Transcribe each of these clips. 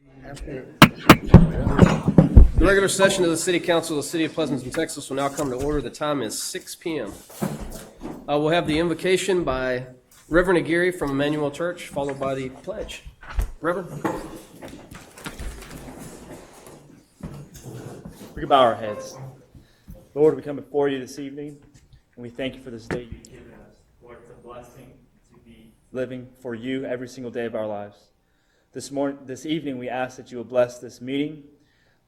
The regular session of the City Council of the City of Pleasanton, Texas will now come to order. The time is 6 p.m. We'll have the invocation by Reverend Aguirre from Emmanuel Church, followed by the pledge. Reverend? We can bow our heads. Lord, we come before you this evening, and we thank you for this day you've given us. Lord, it's a blessing to be living for you every single day of our lives. This evening, we ask that you will bless this meeting.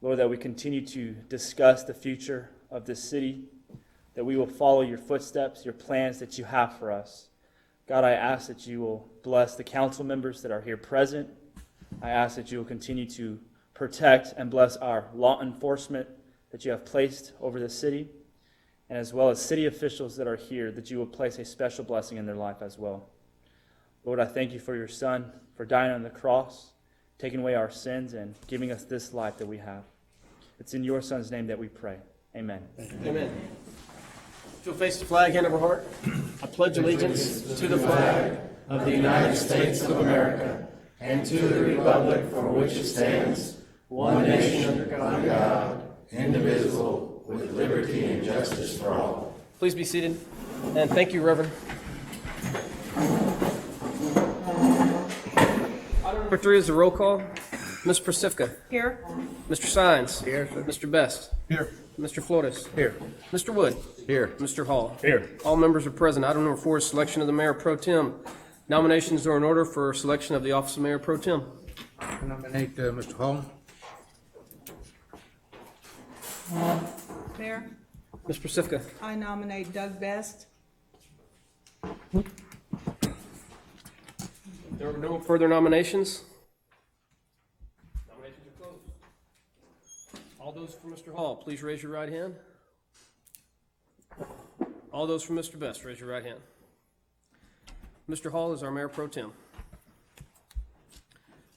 Lord, that we continue to discuss the future of this city, that we will follow your footsteps, your plans that you have for us. God, I ask that you will bless the council members that are here present. I ask that you will continue to protect and bless our law enforcement that you have placed over the city, and as well as city officials that are here, that you will place a special blessing in their life as well. Lord, I thank you for your Son, for dying on the cross, taking away our sins, and giving us this life that we have. It's in your Son's name that we pray. Amen. Amen. If you'll face the flag, hand over heart. I pledge allegiance to the flag of the United States of America and to the republic for which it stands, one nation under God, indivisible, with liberty and justice for all. Please be seated. And thank you, Reverend. Item number 3 is the roll call. Ms. Persifka. Here. Mr. Sines. Here. Mr. Best. Here. Mr. Flores. Here. Mr. Wood. Here. Mr. Hall. Here. All members are present. Item number 4 is selection of the Mayor Pro Tem. Nominations are in order for selection of the office of Mayor Pro Tem. I nominate Mr. Hall. Mayor, Ms. Persifka. I nominate Doug Best. There are no further nominations. Nominations are closed. All those for Mr. Hall, please raise your right hand. All those for Mr. Best, raise your right hand. Mr. Hall is our Mayor Pro Tem.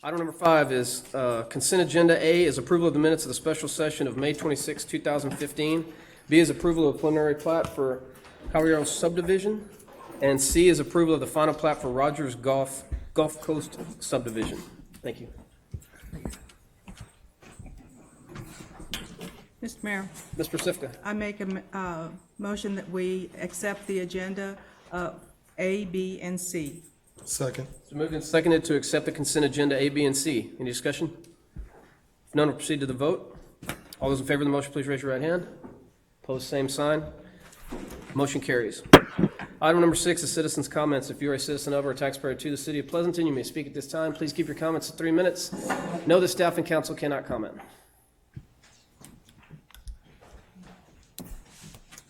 Item number 5 is consent agenda. A is approval of the minutes of the special session of May 26, 2015. B is approval of preliminary plat for Caballero subdivision. And C is approval of the final plat for Rogers Gulf Coast subdivision. Thank you. Mr. Mayor, Ms. Persifka. I make a motion that we accept the agenda A, B, and C. Second. It's moved and seconded to accept the consent agenda A, B, and C. Any discussion? If none, we'll proceed to the vote. All those in favor of the motion, please raise your right hand. Opposed, same sign. Motion carries. Item number 6 is citizens' comments. If you are a citizen of or a taxpayer to the City of Pleasanton, you may speak at this time. Please keep your comments to 3 minutes. Know that staff and council cannot comment.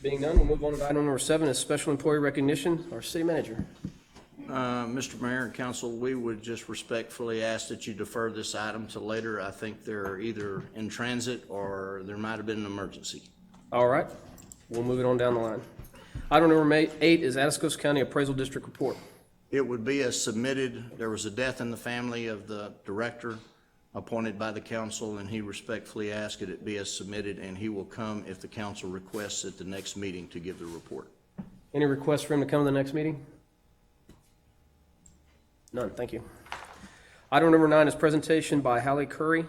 Being none, we'll move on to item number 7 is special employee recognition. Our city manager. Mr. Mayor and Council, we would just respectfully ask that you defer this item to later. I think they're either in transit or there might have been an emergency. All right, we'll move it on down the line. Item number 8 is Atascosa County Appraisal District Report. It would be as submitted. There was a death in the family of the director appointed by the council, and he respectfully asked that it be as submitted, and he will come if the council requests at the next meeting to give the report. Any requests for him to come to the next meeting? None, thank you. Item number 9 is presentation by Haley Curry,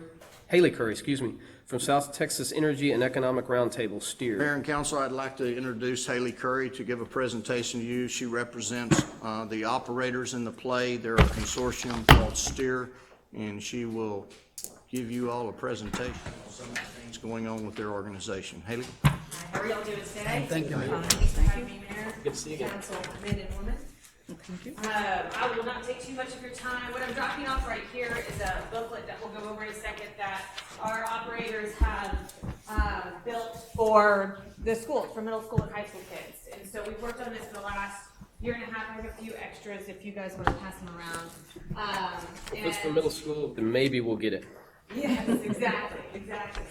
from South Texas Energy and Economic Roundtable, STEER. Mayor and Council, I'd like to introduce Haley Curry to give a presentation to you. She represents the operators in the play. They're a consortium called STEER, and she will give you all a presentation on some of the things going on with their organization. Haley? Hi, how are y'all doing today? Thank you. Thanks for having me, Mayor. Good to see you again. Council, men and women. Thank you. I will not take too much of your time. What I'm dropping off right here is a booklet that we'll go over in a second that our operators have built for the schools, for middle school and high school kids. And so we've worked on this for the last year and a half. I have a few extras if you guys want to pass them around. If it's for middle school, then maybe we'll get it. Yes, exactly.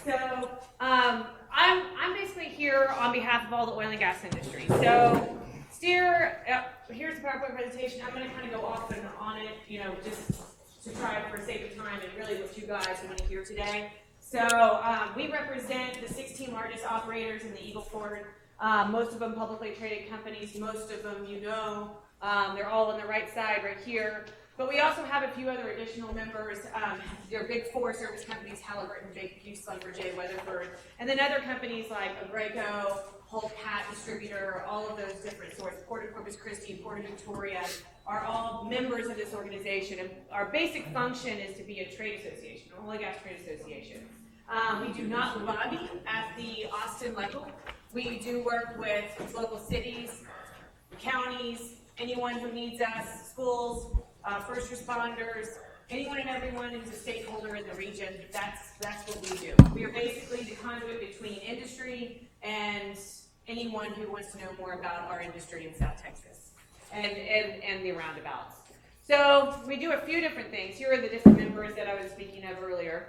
So I'm basically here on behalf of all the oil and gas industry. So Steer, here's the PowerPoint presentation. I'm going to kind of go off and on it, just to try for sake of time and really what you guys want to hear today. So we represent the 16 largest operators in the Eagle Ford. Most of them publicly traded companies. Most of them, they're all on the right side right here. But we also have a few other additional members. There are big four service companies, Halliburton, Baker Hughes, Schlumberger, Weatherford, and then other companies like Agreco, Whole Cat Distributor, all of those different sorts, Port of Corpus Christi, Port of Victoria, are all members of this organization. And our basic function is to be a trade association, an oil and gas trade association. We do not lobby at the Austin level. We do work with local cities, counties, anyone who needs us, schools, first responders, anyone and everyone who's a stakeholder in the region. That's what we do. We are basically the conduit between industry and anyone who wants to know more about our industry in South Texas and the roundabouts. So we do a few different things. Here are the different members that I was speaking of earlier.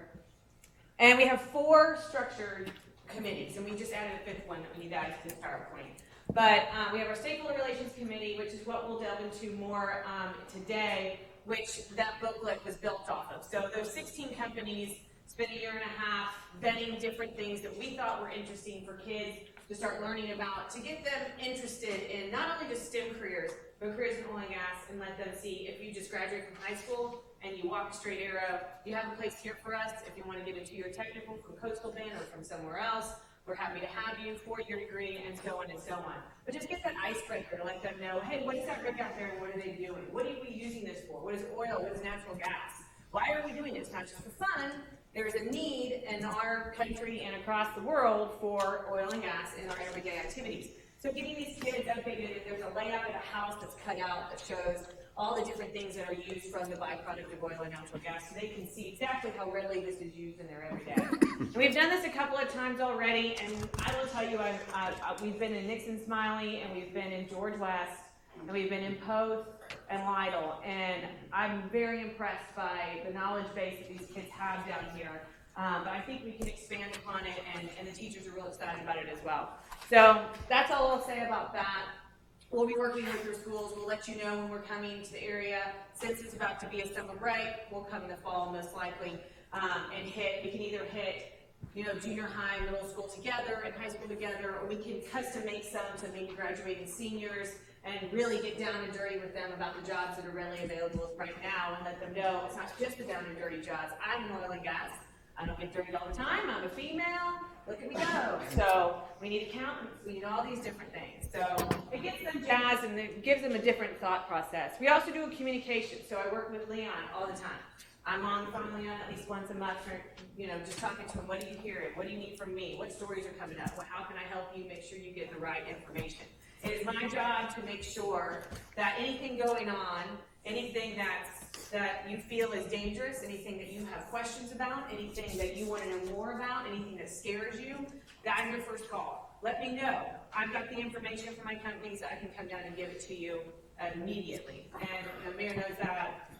And we have 4 structured committees, and we just added a 5th one that we need to add to this PowerPoint. But we have our Stakeholder Relations Committee, which is what we'll delve into more today, which that booklet was built off of. So those 16 companies spent a year and a half vetting different things that we thought were interesting for kids to start learning about, to get them interested in not only just STEM careers, but careers in oil and gas, and let them see if you just graduate from high school and you walk a straight arrow, you have a place here for us. If you want to get into your technical from Coastal Bend or from somewhere else, we're happy to have you for your degree, and so on and so on. But just get that icebreaker to let them know, hey, what is that rig out there and what are they doing? What are we using this for? What is oil? What is natural gas? Why are we doing this? Not just for fun. There's a need in our country and across the world for oil and gas in our everyday activities. So getting these kids updated, there's a layout of a house that's cut out that shows all the different things that are used from the byproduct of oil and natural gas, so they can see exactly how readily this is used in their everyday. And we've done this a couple of times already, and I will tell you, we've been in Nixon Smiley, and we've been in George West, and we've been in Poth and Lytle, and I'm very impressed by the knowledge base that these kids have down here. But I think we can expand upon it, and the teachers are real excited about it as well. So that's all I'll say about that. We'll be working with your schools. We'll let you know when we're coming to the area. Since it's about to be a summer break, we'll come in the fall most likely and we can either hit junior high, middle school together, and high school together, or we can custom make some to maybe graduating seniors and really get down and dirty with them about the jobs that are readily available right now and let them know it's not just the down and dirty jobs. I'm in oil and gas. I don't get dirty all the time. I'm a female. Look at me go. So we need accountants. We need all these different things. So it gets them jazzed and it gives them a different thought process. We also do a communication. So I work with Leon all the time. I'm on the phone with Leon at least once a month, just talking to him. What do you hear? What do you need from me? What stories are coming up? How can I help you make sure you get the right information? It is my job to make sure that anything going on, anything that you feel is dangerous, anything that you have questions about, anything that you want to know more about, anything that scares you, that's your first call. Let me know. I've got the information from my companies. I can come down and give it to you immediately. And the mayor knows that.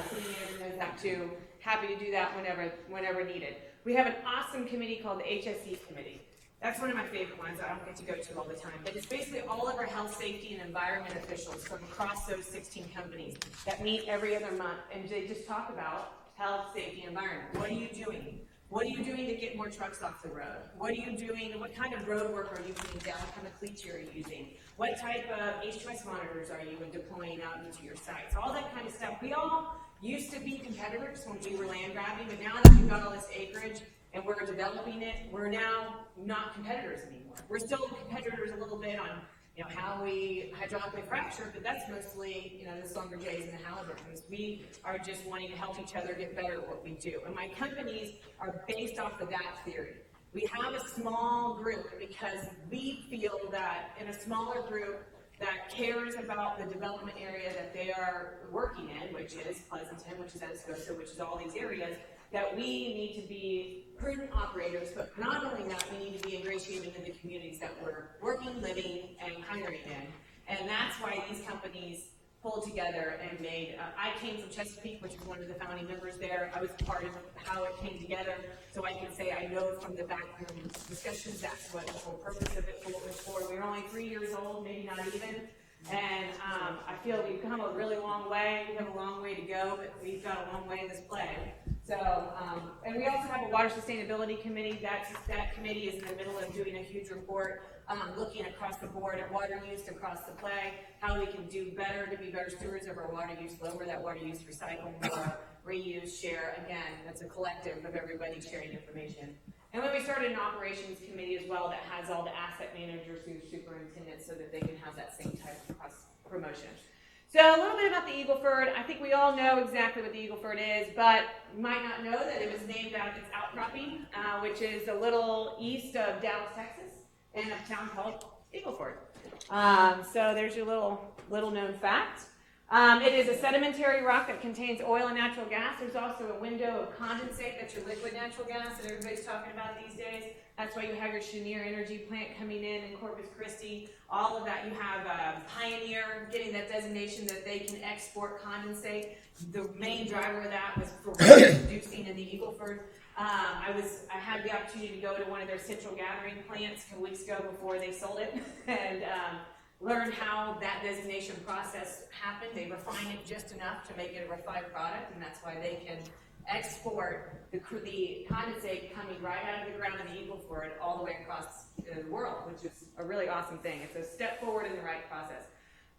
City manager knows that too. Happy to do that whenever needed. We have an awesome committee called the HSE committee. That's one of my favorite ones. I don't get to go to all the time, but it's basically all of our health, safety, and environment officials from across those 16 companies that meet every other month, and they just talk about health, safety, and environment. What are you doing? What are you doing to get more trucks off the road? What are you doing? What kind of road work are you putting down? What kind of cleats are you using? What type of HOS monitors are you deploying out into your sites? All that kind of stuff. We all used to be competitors when we were land grabbing, but now that we've got all this acreage and we're developing it, we're now not competitors anymore. We're still competitors a little bit on how we hydraulically fracture, but that's mostly the Schlumbergers and the Halliburtons. We are just wanting to help each other get better at what we do. And my companies are based off of that theory. We have a small group because we feel that in a smaller group that cares about the development area that they are working in, which is Pleasanton, which is Escosa, which is all these areas, that we need to be prudent operators, but not only that, we need to be ingratiated into the communities that we're working, living, and hiring in. And that's why these companies pulled together and made, I came from Chesapeake, which is one of the founding members there. I was part of how it came together, so I can say I know from the backroom discussions that's what the whole purpose of it was for. We were only 3 years old, maybe not even. And I feel we've come a really long way. We have a long way to go, but we've got a long way in this play. So, and we also have a water sustainability committee. That committee is in the middle of doing a huge report, looking across the board at water use across the play, how we can do better to be better stewards of our water use, lower that water use, recycle more, reuse, share. Again, that's a collective of everybody sharing information. And then we started an operations committee as well that has all the asset managers through superintendents so that they can have that same type of cross promotion. So a little bit about the Eagleford. I think we all know exactly what the Eagleford is, but you might not know that it was named out of its outcropping, which is a little east of Dallas, Texas, in a town called Eagleford. So there's your little known fact. It is a sedimentary rock that contains oil and natural gas. There's also a window of condensate, that's your liquid natural gas that everybody's talking about these days. That's why you have your Cheniere energy plant coming in Corpus Christi. All of that, you have Pioneer getting that designation that they can export condensate. The main driver of that was for producing in the Eagleford. I had the opportunity to go to one of their central gathering plants a couple weeks ago before they sold it, and learn how that designation process happened. They refine it just enough to make it a refined product, and that's why they can export the condensate coming right out of the ground in the Eagleford all the way across the world, which is a really awesome thing. It's a step forward in the right process.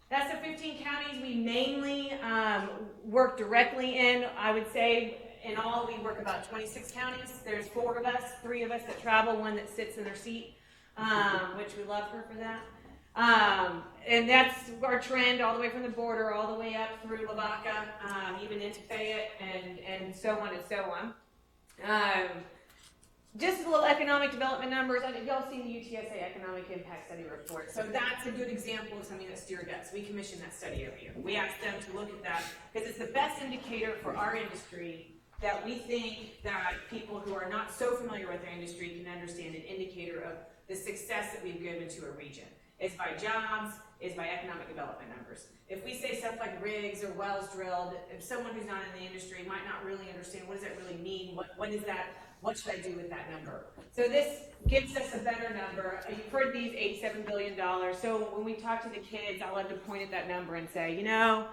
That's the 15 counties we mainly work directly in. I would say in all we work about 26 counties. There's 4 of us, 3 of us that travel, 1 that sits in her seat, which we love her for that. And that's our trend all the way from the border, all the way up through Lavaca, even into Fayette, and so on and so on. Just a little economic development numbers. I think y'all seen the UTSA Economic Impact Study report. So that's a good example of something that STEER does. We commission that study every year. We ask them to look at that because it's the best indicator for our industry that we think that people who are not so familiar with our industry can understand an indicator of the success that we've given to a region. It's by jobs, it's by economic development numbers. If we say stuff like rigs or wells drilled, if someone who's not in the industry might not really understand what does that really mean, what is that, what should I do with that number? So this gives us a better number. You've heard these $87 billion. So when we talk to the kids, I love to point at that number and say, you know,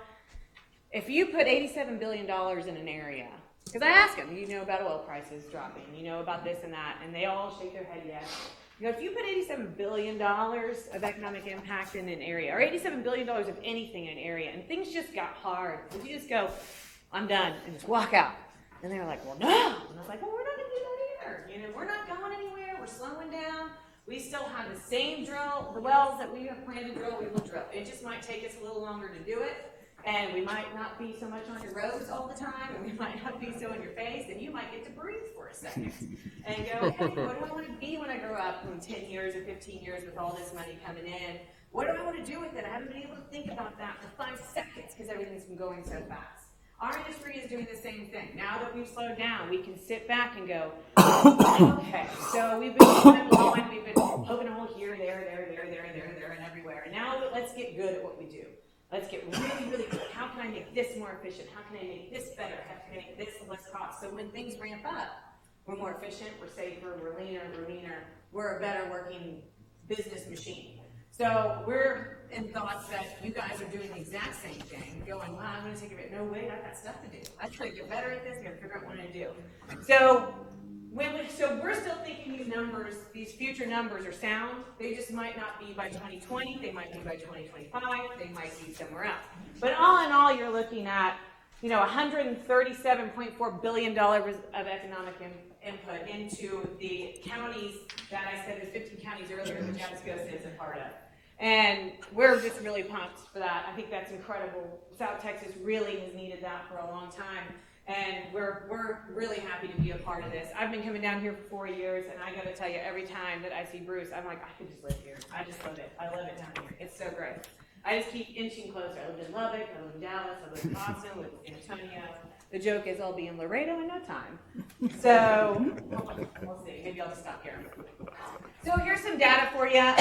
if you put $87 billion in an area, because I ask them, you know about oil prices dropping, you know about this and that, and they all shake their head yes. You know, if you put $87 billion of economic impact in an area, or $87 billion of anything in an area, and things just got hard, if you just go, I'm done, and just walk out. And they were like, well, no. And I was like, well, we're not going to do that either. You know, we're not going anywhere. We're slowing down. We still have the same drill. The wells that we have planned to drill, we will drill. It just might take us a little longer to do it. And we might not be so much on your roads all the time, and we might not be so in your face, and you might get to breathe for a second and go, hey, what do I want to be when I grow up in 10 years or 15 years with all this money coming in? What do I want to do with it? I haven't been able to think about that for 5 seconds because everything's been going so fast. Our industry is doing the same thing. Now that we've slowed down, we can sit back and go, okay, so we've been going, we've been poking a hole here, there, and everywhere. And now let's get good at what we do. Let's get really, really good. How can I make this more efficient? How can I make this better? How can I make this less cost? So when things ramp up, we're more efficient, we're safer, we're leaner, we're a better working business machine. So we're in thoughts that you guys are doing the exact same thing, going, wow, I'm going to take a bit. No, wait, I've got stuff to do. I got to get better at this. I got to figure out what I do. So we're still thinking these numbers, these future numbers are sound. They just might not be by 2020. They might be by 2025. They might be somewhere else. But all in all, you're looking at, you know, $137.4 billion of economic input into the counties that I said, the 15 counties earlier that Jabascosa is a part of. And we're just really pumped for that. I think that's incredible. South Texas really has needed that for a long time. And we're really happy to be a part of this. I've been coming down here for 4 years, and I got to tell you, every time that I see Bruce, I'm like, I could just live here. I just love it. I love it down here. It's so great. I just keep inching closer. I lived in Lubbock, I lived in Dallas, I lived in Boston, I lived in San Antonio. The joke is I'll be in Laredo in no time. So we'll see. Maybe I'll just stop here. So here's some data for you.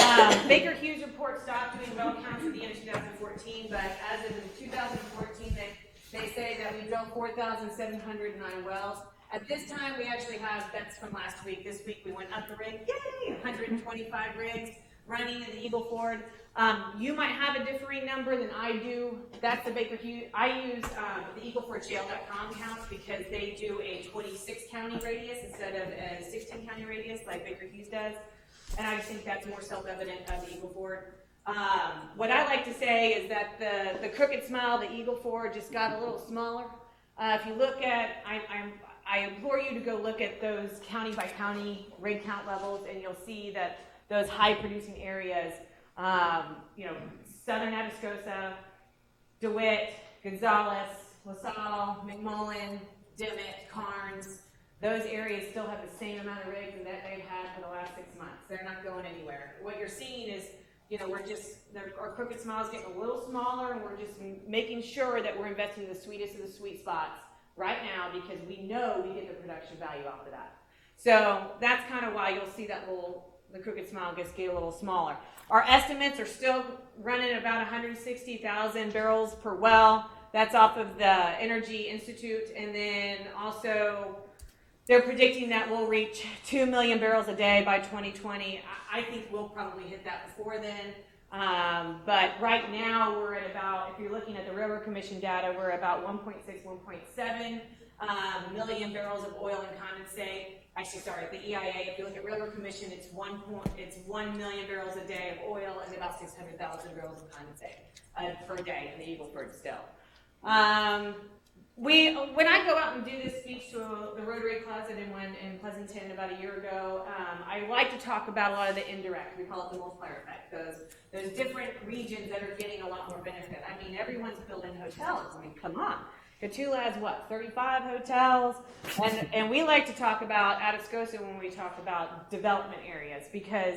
Baker Hughes report stopped doing well counts at the end of 2014, but as of 2014, they say that we drilled 4,709 wells. At this time, we actually have, that's from last week. This week we went up the rig, yay, 125 rigs. running in the Eagle Ford. You might have a differing number than I do. That's the Baker Hughes. I use the EagleFordShale.com count because they do a 26 county radius instead of a 16 county radius like Baker Hughes does. And I just think that's more self-evident of the Eagle Ford. What I like to say is that the Crooked Smile, the Eagle Ford, just got a little smaller. If you look at, I implore you to go look at those county by county rig count levels, and you'll see that those high producing areas, Southern Atascosa, DeWitt, Gonzales, LaSalle, McMullen, Dimmitt, Carnes, those areas still have the same amount of rigs that they've had for the last 6 months. They're not going anywhere. What you're seeing is, our Crooked Smile is getting a little smaller, and we're just making sure that we're investing in the sweetest of the sweet spots right now because we know we get the production value off of that. So that's kind of why you'll see that the Crooked Smile get a little smaller. Our estimates are still running about 160,000 barrels per well. That's off of the Energy Institute, and then also they're predicting that we'll reach 2 million barrels a day by 2020. I think we'll probably hit that before then. But right now we're at about, if you're looking at the Railroad Commission data, we're about 1.6, 1.7 million barrels of oil and condensate. Actually, sorry, the EIA, if you look at Railroad Commission, it's 1 million barrels a day of oil and about 600,000 barrels of condensate per day in the Eagle Ford still. When I go out and do this speech to the Rotary Closet in Pleasanton about a year ago, I like to talk about a lot of the indirect. We call it the multiplier effect. Those different regions that are getting a lot more benefit. I mean, everyone's building hotels. I mean, come on. Cotulla has what, 35 hotels? And we like to talk about Atascosa when we talk about development areas because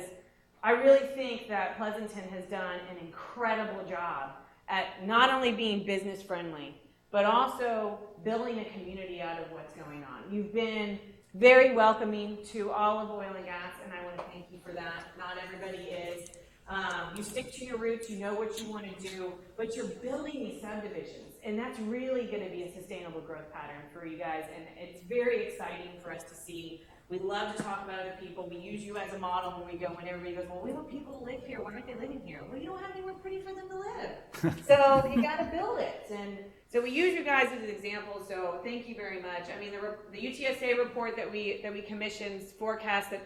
I really think that Pleasanton has done an incredible job at not only being business friendly, but also building a community out of what's going on. You've been very welcoming to all of oil and gas, and I want to thank you for that. Not everybody is. You stick to your roots, you know what you want to do, but you're building these subdivisions, and that's really going to be a sustainable growth pattern for you guys, and it's very exciting for us to see. We love to talk about other people. We use you as a model when we go, when everybody goes, well, we want people to live here. Why aren't they living here? Well, you don't have anywhere pretty for them to live. So you got to build it. And so we use you guys as an example. So thank you very much. I mean, the UTSA report that we commissioned forecasts that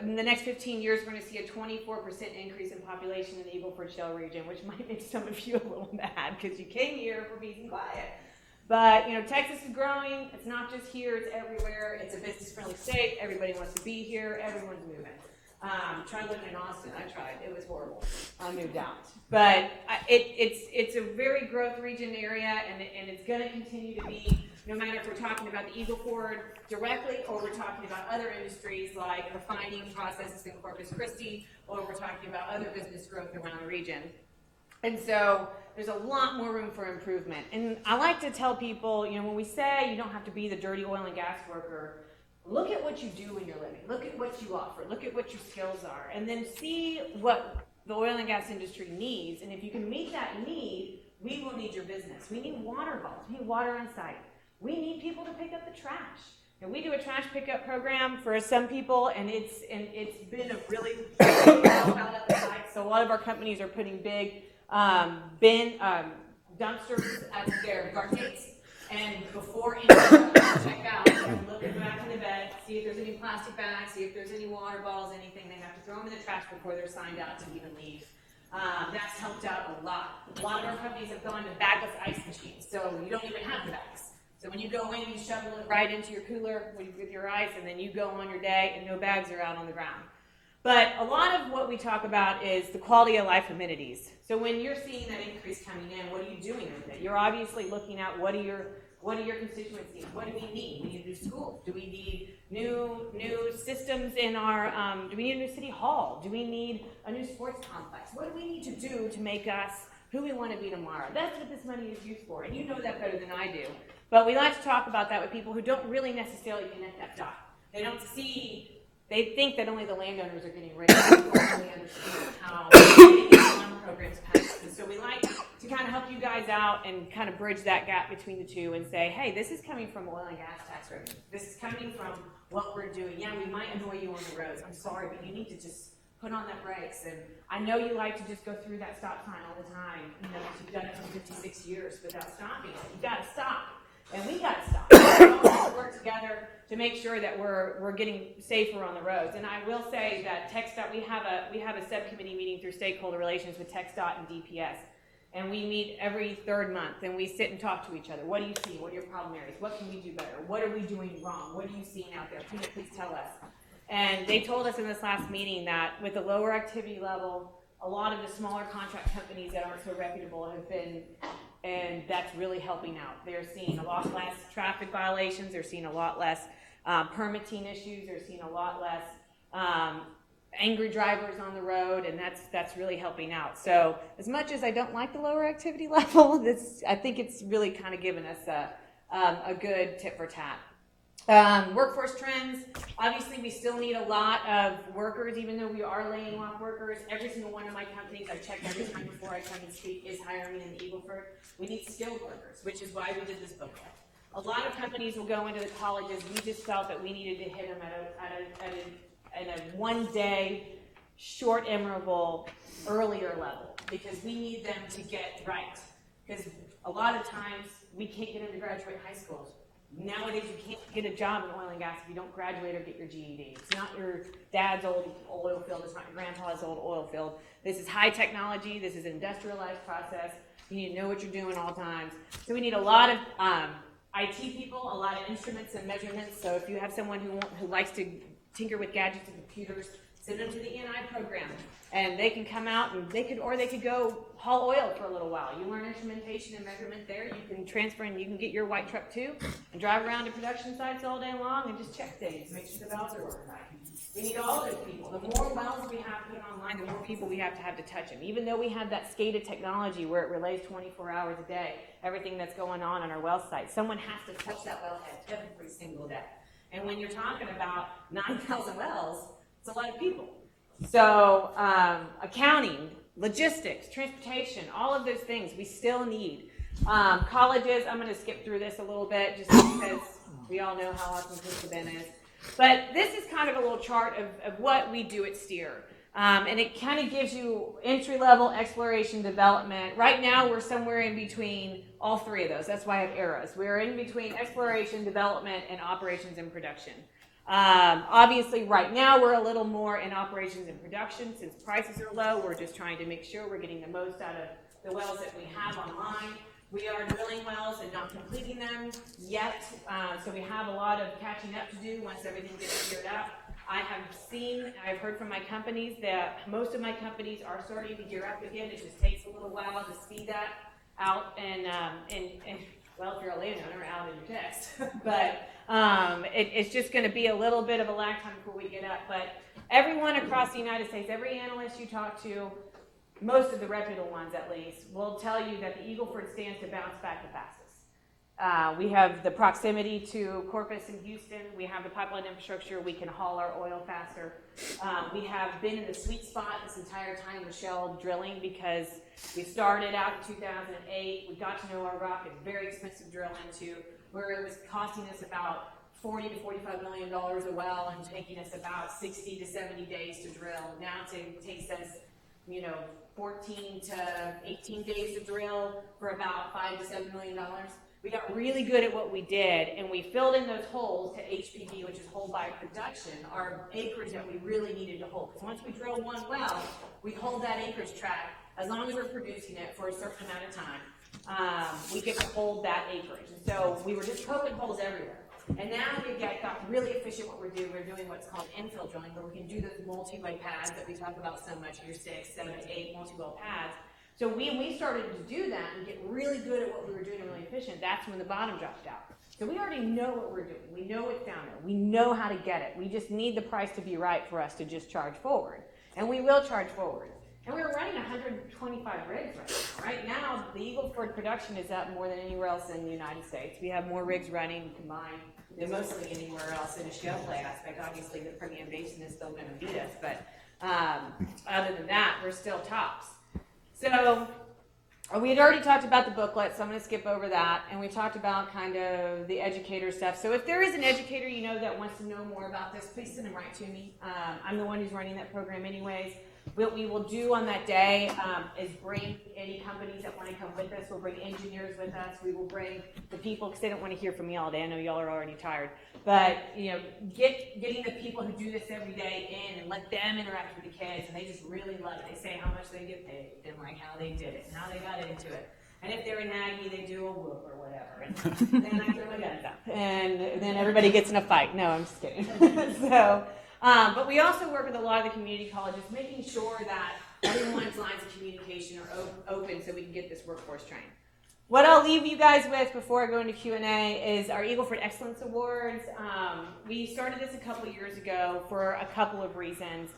in the next 15 years, we're going to see a 24% increase in population in the Eagle Ford Shale region, which might make some of you a little mad because you came here for peace and quiet. But, Texas is growing. It's not just here. It's everywhere. It's a business-friendly state. Everybody wants to be here. Everyone's moving. Tried living in Austin. I tried. It was horrible. I moved out. But it's a very growth region area, and it's going to continue to be, no matter if we're talking about the Eagle Ford directly or we're talking about other industries like refining processes in Corpus Christi, or we're talking about other business growth around the region. And so there's a lot more room for improvement. And I like to tell people, when we say you don't have to be the dirty oil and gas worker, look at what you do when you're living. Look at what you offer. Look at what your skills are. And then see what the oil and gas industry needs. And if you can meet that need, we will need your business. We need water vaults. We need water on site. We need people to pick up the trash. And we do a trash pickup program for some people, and it's been a really help out at the site. So a lot of our companies are putting big dumpsters at their guard gates, and before anyone check out, look at the back of the bed, see if there's any plastic bags, see if there's any water bottles, anything. They have to throw them in the trash before they're signed out to even leave. That's helped out a lot. A lot of our companies have gone to bagless ice machines, so you don't even have the bags. So when you go in, you shovel it right into your cooler with your ice, and then you go on your day, and no bags are out on the ground. But a lot of what we talk about is the quality of life amenities. So when you're seeing that increase coming in, what are you doing with it? You're obviously looking at what are your constituents need? What do we need? We need a new school. Do we need new systems in our? Do we need a new city hall? Do we need a new sports complex? What do we need to do to make us who we want to be tomorrow? That's what this money is used for, and you know that better than I do. But we like to talk about that with people who don't really necessarily connect that dot. They don't see. They think that only the landowners are getting rich. They don't really understand how the programs pass. And so we like to kind of help you guys out and kind of bridge that gap between the two and say, hey, this is coming from oil and gas tax revenue. This is coming from what we're doing. Yeah, we might annoy you on the roads. I'm sorry, but you need to just put on that brakes. And I know you like to just go through that stop sign all the time. You know, you've done it for 56 years without stopping. You got to stop, and we got to stop. We all have to work together to make sure that we're getting safer on the roads. And I will say that TxDOT, we have a subcommittee meeting through stakeholder relations with TxDOT and DPS. And we meet every third month, and we sit and talk to each other. What do you see? What are your problem areas? What can we do better? What are we doing wrong? What are you seeing out there? Can you please tell us? And they told us in this last meeting that with the lower activity level, a lot of the smaller contract companies that aren't so reputable have been, and that's really helping out. They're seeing a lot less traffic violations. They're seeing a lot less permitting issues. They're seeing a lot less angry drivers on the road, and that's really helping out. So as much as I don't like the lower activity level, I think it's really kind of given us a good tit for tat. Workforce trends, obviously we still need a lot of workers, even though we are laying off workers. Every single one of my companies, I check every time before I come and speak, is hiring in the Eagle Ford. We need skilled workers, which is why we did this book club. A lot of companies will go into the colleges. We just felt that we needed to hit them at a one-day, short interval, earlier level, because we need them to get right. Because a lot of times we can't get into graduate high schools. Nowadays, you can't get a job in oil and gas if you don't graduate or get your GED. It's not your dad's old oil field. It's not your grandpa's old oil field. This is high technology. This is an industrialized process. You need to know what you're doing all times. So we need a lot of IT people, a lot of instruments and measurements. So if you have someone who likes to tinker with gadgets and computers, send them to the E&I program, and they can come out and they could go haul oil for a little while. You learn instrumentation and measurement there. You can transfer and you can get your white truck too and drive around to production sites all day long and just check things, make sure the valves are working right. We need all those people. The more wells we have put online, the more people we have to touch them. Even though we have that SCADA technology where it relays 24 hours a day, everything that's going on our well site, someone has to touch that wellhead every single day. And when you're talking about 9,000 wells, it's a lot of people. So accounting, logistics, transportation, all of those things we still need. Colleges, I'm going to skip through this a little bit just because we all know how awesome Pleasanton is. But this is kind of a little chart of what we do at STEER. And it kind of gives you entry-level exploration development. Right now, we're somewhere in between all three of those. That's why I have arrows. We're in between exploration, development, and operations and production. Obviously, right now, we're a little more in operations and production. Since prices are low, we're just trying to make sure we're getting the most out of the wells that we have online. We are drilling wells and not completing them yet, so we have a lot of catching up to do once everything gets geared up. I've heard from my companies that most of my companies are starting to gear up again. It just takes a little while to speed that out and well, if you're a landowner, out in your text. But it's just going to be a little bit of a lag time before we get up. But everyone across the United States, every analyst you talk to, most of the reputable ones at least, will tell you that the Eagle Ford stands to bounce back the fastest. We have the proximity to Corpus and Houston. We have the pipeline infrastructure. We can haul our oil faster. We have been in the sweet spot this entire time with shale drilling because we started out in 2008. We got to know our rock. It's very expensive to drill into, where it was costing us about $40 to $45 million a well and taking us about 60 to 70 days to drill. Now it takes us 14 to 18 days to drill for about $5 to $7 million. We got really good at what we did, and we filled in those holes to HPD, which is hold by production, our acreage that we really needed to hold. Because once we drill one well, we hold that acreage tract as long as we're producing it for a certain amount of time. We get to hold that acreage. And so we were just poking holes everywhere. And now we've got really efficient what we're doing. We're doing what's called infill drilling, where we can do those multi-well pads that we talk about so much, your 6, 7, 8 multi-well pads. So when we started to do that and get really good at what we were doing and really efficient, that's when the bottom dropped out. So we already know what we're doing. We know what's down there. We know how to get it. We just need the price to be right for us to just charge forward. And we will charge forward. And we're running 125 rigs right now. Right now, the Eagle Ford production is up more than anywhere else in the United States. We have more rigs running combined than mostly anywhere else in a shale play aspect. Obviously, the Permian Basin is still going to beat us, but other than that, we're still tops. So We had already talked about the booklet, so I'm going to skip over that. And we talked about kind of the educator stuff. So if there is an educator you know that wants to know more about this, please send them right to me. I'm the one who's running that program anyways. What we will do on that day is bring any companies that want to come with us. We'll bring engineers with us. We will bring the people, because they don't want to hear from me all day. I know y'all are already tired. But, you know, getting the people who do this every day in and let them interact with the kids. And they just really love it. They say how much they get paid and like how they did it and how they got into it. And if they're a naggy, they do a whoop or whatever. And then I throw my guns up. And then everybody gets in a fight. No, I'm just kidding. But we also work with a lot of the community colleges, making sure that everyone's lines of communication are open so we can get this workforce trained. What I'll leave you guys with before I go into Q&A is our Eagle for Excellence Awards. We started this a couple years ago for a couple of reasons.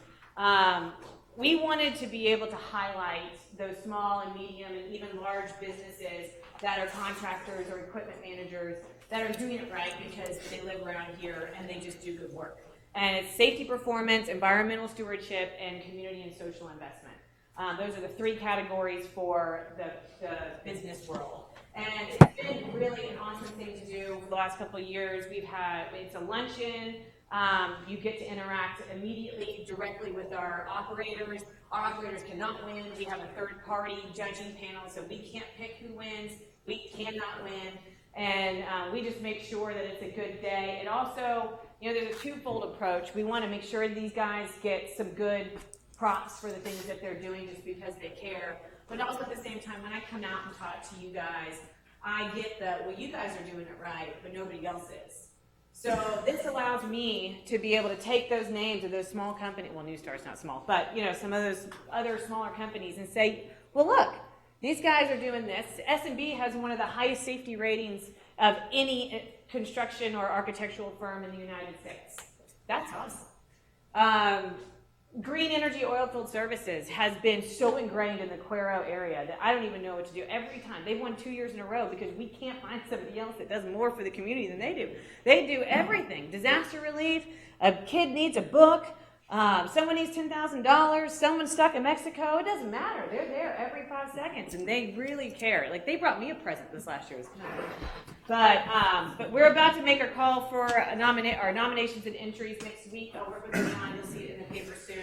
We wanted to be able to highlight those small and medium and even large businesses that are contractors or equipment managers that are doing it right because they live around here and they just do good work. And it's safety performance, environmental stewardship, and community and social investment. Those are the three categories for the business world. And it's been really an awesome thing to do for the last couple of years. It's a luncheon. You get to interact immediately, directly with our operators. Our operators cannot win. We have a third-party judging panel, so we can't pick who wins. We cannot win. And we just make sure that it's a good day. It also, you know, there's a twofold approach. We want to make sure these guys get some good props for the things that they're doing just because they care. But also at the same time, when I come out and talk to you guys, I get that, well, you guys are doing it right, but nobody else is. So this allows me to be able to take those names of those small companies, well, New Star's not small, but, you know, some of those other smaller companies and say, well, look, these guys are doing this. S&B has one of the highest safety ratings of any construction or architectural firm in the United States. That's awesome. Green Energy Oilfield Services has been so ingrained in the Cuero area that I don't even know what to do. Every time, they've won 2 years in a row because we can't find somebody else that does more for the community than they do. They do everything. Disaster relief, a kid needs a book, someone needs $10,000, someone's stuck in Mexico, it doesn't matter. They're there every 5 seconds and they really care. Like, they brought me a present this last year. It was kind of cool. But we're about to make our call for our nominations and entries next week. I'll work with Leon. You'll see it in the paper soon.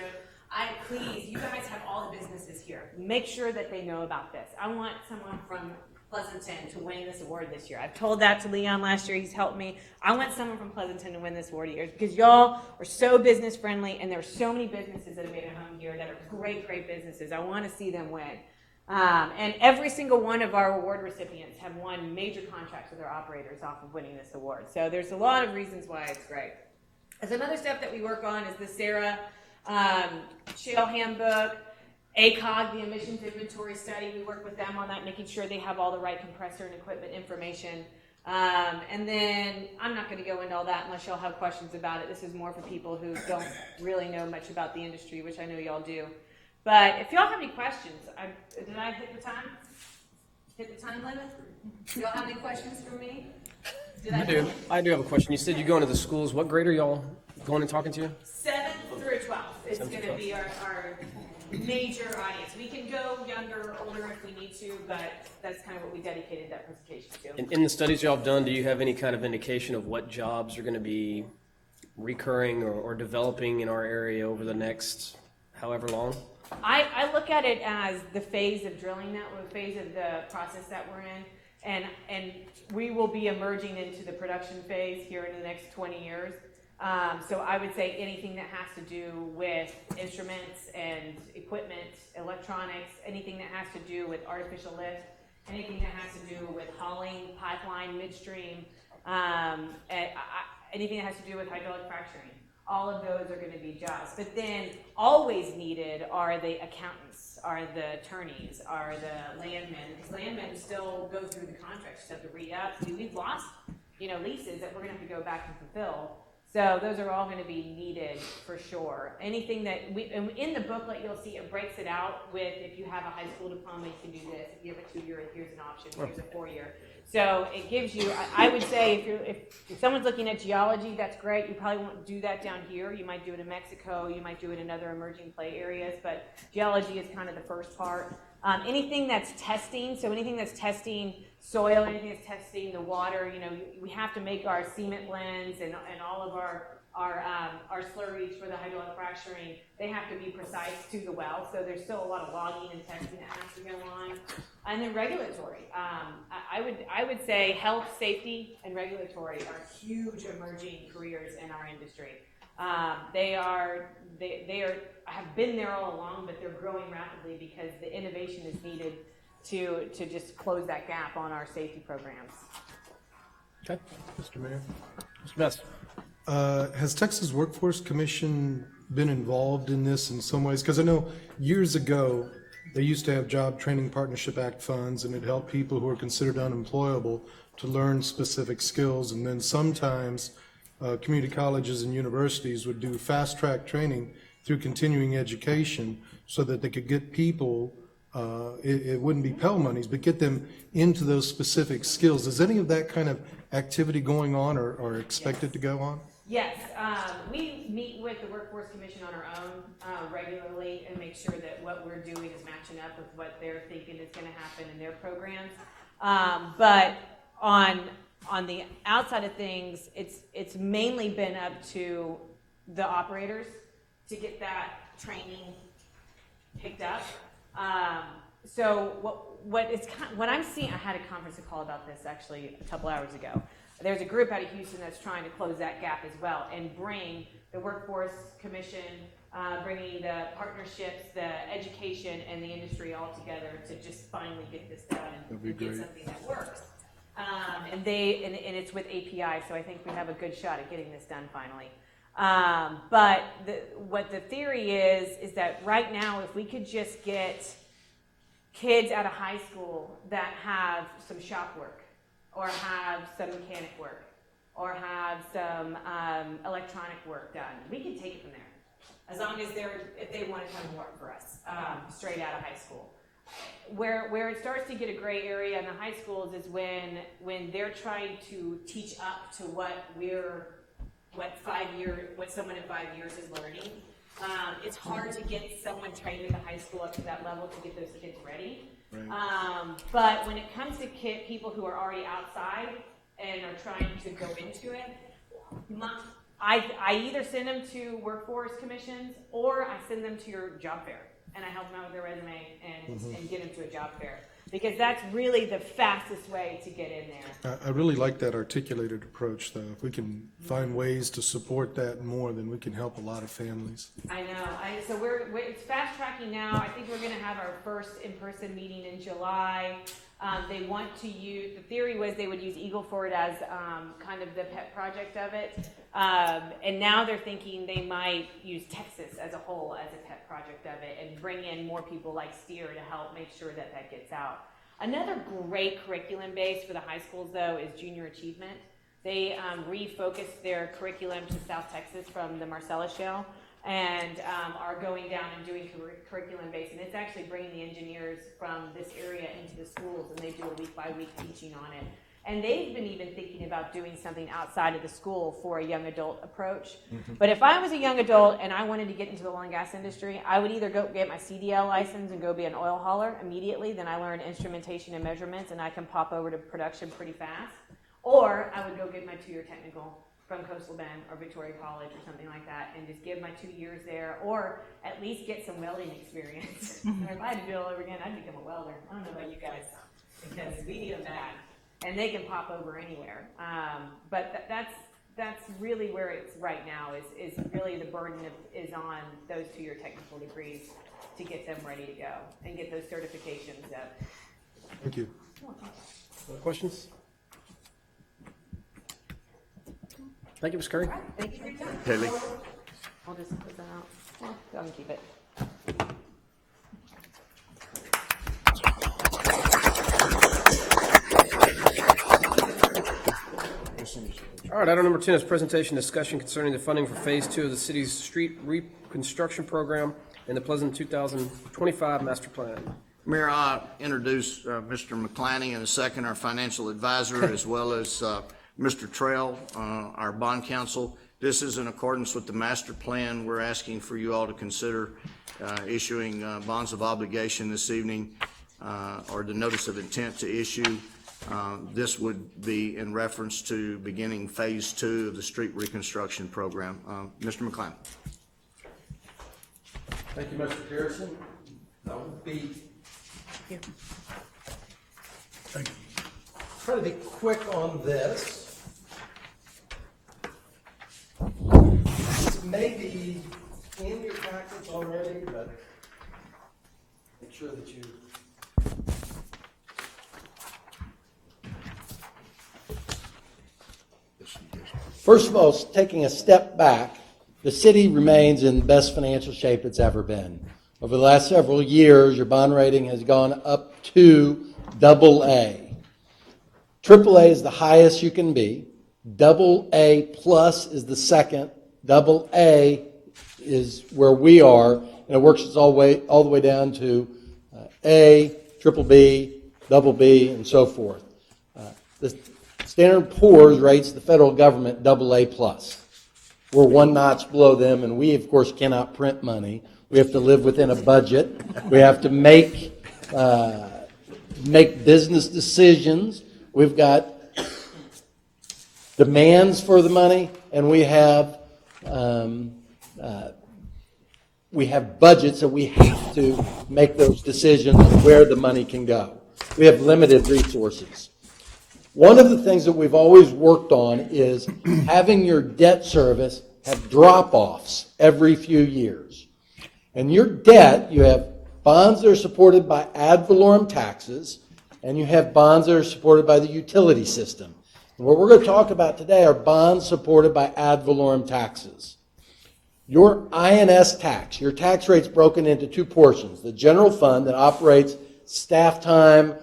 Please, you guys have all the businesses here. Make sure that they know about this. I want someone from Pleasanton to win this award this year. I've told that to Leon last year. He's helped me. I want someone from Pleasanton to win this award here because y'all are so business friendly and there are so many businesses that have made a home here that are great, great businesses. I want to see them win. And every single one of our award recipients have won major contracts with our operators off of winning this award. So there's a lot of reasons why it's great. Some other stuff that we work on is the SARA Shale Handbook, ACOG, the emissions inventory study. We work with them on that, making sure they have all the right compressor and equipment information. And then I'm not going to go into all that unless y'all have questions about it. This is more for people who don't really know much about the industry, which I know y'all do. But if y'all have any questions, did I hit the time? Hit the time limit? Do y'all have any questions for me? I do have a question. You said you go into the schools. What grade are y'all going and talking to? 7th through 12th is going to be our major audience. We can go younger or older if we need to, but that's kind of what we dedicated that presentation to. In the studies y'all have done, do you have any kind of indication of what jobs are going to be recurring or developing in our area over the next however long? I look at it as the phase of drilling the phase of the process that we're in, and we will be emerging into the production phase here in the next 20 years. So I would say anything that has to do with instruments and equipment, electronics, anything that has to do with artificial lift, anything that has to do with hauling, pipeline, midstream, anything that has to do with hydraulic fracturing. All of those are going to be jobs. But then always needed are the accountants, are the attorneys, are the landmen. Because landmen still go through the contracts, just have to re-up. We've lost, leases that we're going to have to go back and fulfill. So those are all going to be needed for sure. Anything that in the booklet, you'll see it breaks it out with if you have a high school diploma, you can do this. If you have a 2-year, here's an option. Here's a 4-year. So it gives you. I would say if someone's looking at geology, that's great. You probably won't do that down here. You might do it in Mexico. You might do it in other emerging play areas. But geology is kind of the first part. Anything that's testing, so anything that's testing soil, anything that's testing the water, we have to make our cement blends and all of our slurries for the hydraulic fracturing, they have to be precise to the well. So there's still a lot of logging and testing that has to go on. And then regulatory. I would say health, safety, and regulatory are huge emerging careers in our industry. They have been there all along, but they're growing rapidly because the innovation is needed to just close that gap on our safety programs. Okay. Mr. Mayor. Mr. Best. Has Texas Workforce Commission been involved in this in some ways? Because I know years ago, they used to have Job Training Partnership Act funds, and it helped people who are considered unemployable to learn specific skills. And then sometimes community colleges and universities would do fast-track training through continuing education so that they could get people, it wouldn't be Pell monies, but get them into those specific skills. Is any of that kind of activity going on or expected to go on? Yes, we meet with the Workforce Commission on our own regularly and make sure that what we're doing is matching up with what they're thinking is going to happen in their programs. But on the outside of things, it's mainly been up to the operators to get that training picked up. So what I'm seeing, I had a conference call about this actually a couple hours ago. There's a group out of Houston that's trying to close that gap as well and bring the Workforce Commission, bringing the partnerships, the education, and the industry all together to just finally get this done and get something that works. And it's with API, so I think we have a good shot at getting this done finally. But what the theory is that right now, if we could just get kids out of high school that have some shop work, or have some mechanic work, or have some electronic work done, we can take it from there. As long as if they want to come and work for us, straight out of high school. Where it starts to get a gray area in the high schools is when they're trying to teach up to what someone in 5 years is learning. It's hard to get someone trained at the high school up to that level to get those kids ready. Right. But when it comes to people who are already outside and are trying to go into it, I either send them to workforce commissions or I send them to your job fair and I help them out with their resume and get them to a job fair. Because that's really the fastest way to get in there. I really like that articulated approach, though. If we can find ways to support that more, then we can help a lot of families. I know. So it's fast tracking now. I think we're going to have our first in-person meeting in July. They want to use, the theory was they would use Eagle Ford as kind of the pet project of it. And now they're thinking they might use Texas as a whole as a pet project of it and bring in more people like Steer to help make sure that gets out. Another great curriculum base for the high schools, though, is junior achievement. They refocused their curriculum to South Texas from the Marcellus Shale and are going down and doing curriculum base. And it's actually bringing the engineers from this area into the schools, and they do a week-by-week teaching on it. And they've been even thinking about doing something outside of the school for a young adult approach. Mm-hmm. But if I was a young adult and I wanted to get into the oil and gas industry, I would either go get my CDL license and go be an oil hauler immediately, then I learn instrumentation and measurements and I can pop over to production pretty fast. Or I would go get my 2-year technical from Coastal Bend or Victoria College or something like that and just give my 2 years there, or at least get some welding experience. Or if I had to do it all over again, I'd become a welder. I don't know about you guys, because we need them bad. And they can pop over anywhere. But that's really where it's right now, is really the burden is on those 2-year technical degrees to get them ready to go and get those certifications up. Thank you. Other questions? Thank you, Ms. Curry. All right, thank you for your time. Haley. I'll just put that out. Well, go and keep it. All right, item number 10 is presentation discussion concerning the funding for Phase 2 of the city's street reconstruction program and the Pleasant 2025 master plan. Mayor, I'll introduce Mr. McClaney in a second, our financial advisor, as well as Mr. Trail, our bond counsel. This is in accordance with the master plan. We're asking for you all to consider issuing bonds of obligation this evening, or the notice of intent to issue. This would be in reference to beginning phase 2 of the street reconstruction program. Mr. McClain. Thank you, Mr. Pearson. I will be try to be quick on this. This may be in your packets already, but make sure that you first of all, taking a step back, the city remains in the best financial shape it's ever been. Over the last several years, your bond rating has gone up to AA. AAA is the highest you can be. AA plus is the second. AA is where we are, and it works its all the way down to A, triple B, double B, and so forth. The Standard & Poor's rates the federal government AA plus. We're one notch below them, and we, of course, cannot print money. We have to live within a budget. We have to make business decisions. We've got demands for the money, and we have budgets that we have to make those decisions where the money can go. We have limited resources. One of the things that we've always worked on is having your debt service have drop-offs every few years. And your debt, you have bonds that are supported by ad valorem taxes, and you have bonds that are supported by the utility system. And what we're going to talk about today are bonds supported by ad valorem taxes. Your INS tax, your tax rate's broken into two portions. The general fund that operates staff time,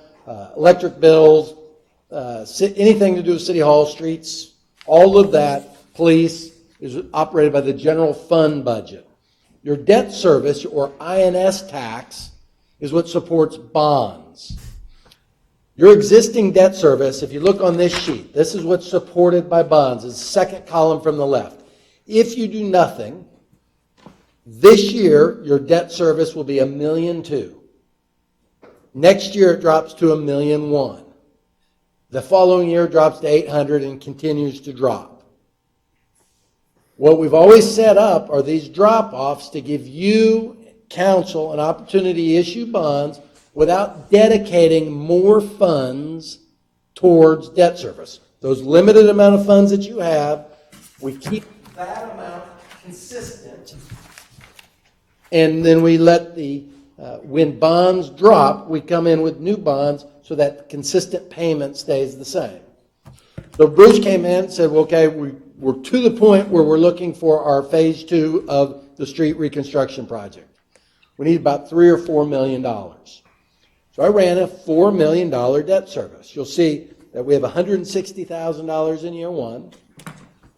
electric bills, anything to do with City Hall, streets, all of that, police, is operated by the general fund budget. Your debt service, or INS tax, is what supports bonds. Your existing debt service, if you look on this sheet, this is what's supported by bonds. It's the second column from the left. If you do nothing, this year your debt service will be $1.2 million. Next year it drops to $1.1 million. The following year it drops to $800,000 and continues to drop. What we've always set up are these drop-offs to give you, council, an opportunity to issue bonds without dedicating more funds towards debt service. Those limited amount of funds that you have, we keep that amount consistent, and then we let when bonds drop, we come in with new bonds so that consistent payment stays the same. So Bruce came in and said, well, okay, we're to the point where we're looking for our phase 2 of the street reconstruction project. We need about $3 or $4 million. So I ran a $4 million debt service. You'll see that we have $160,000 in year 1,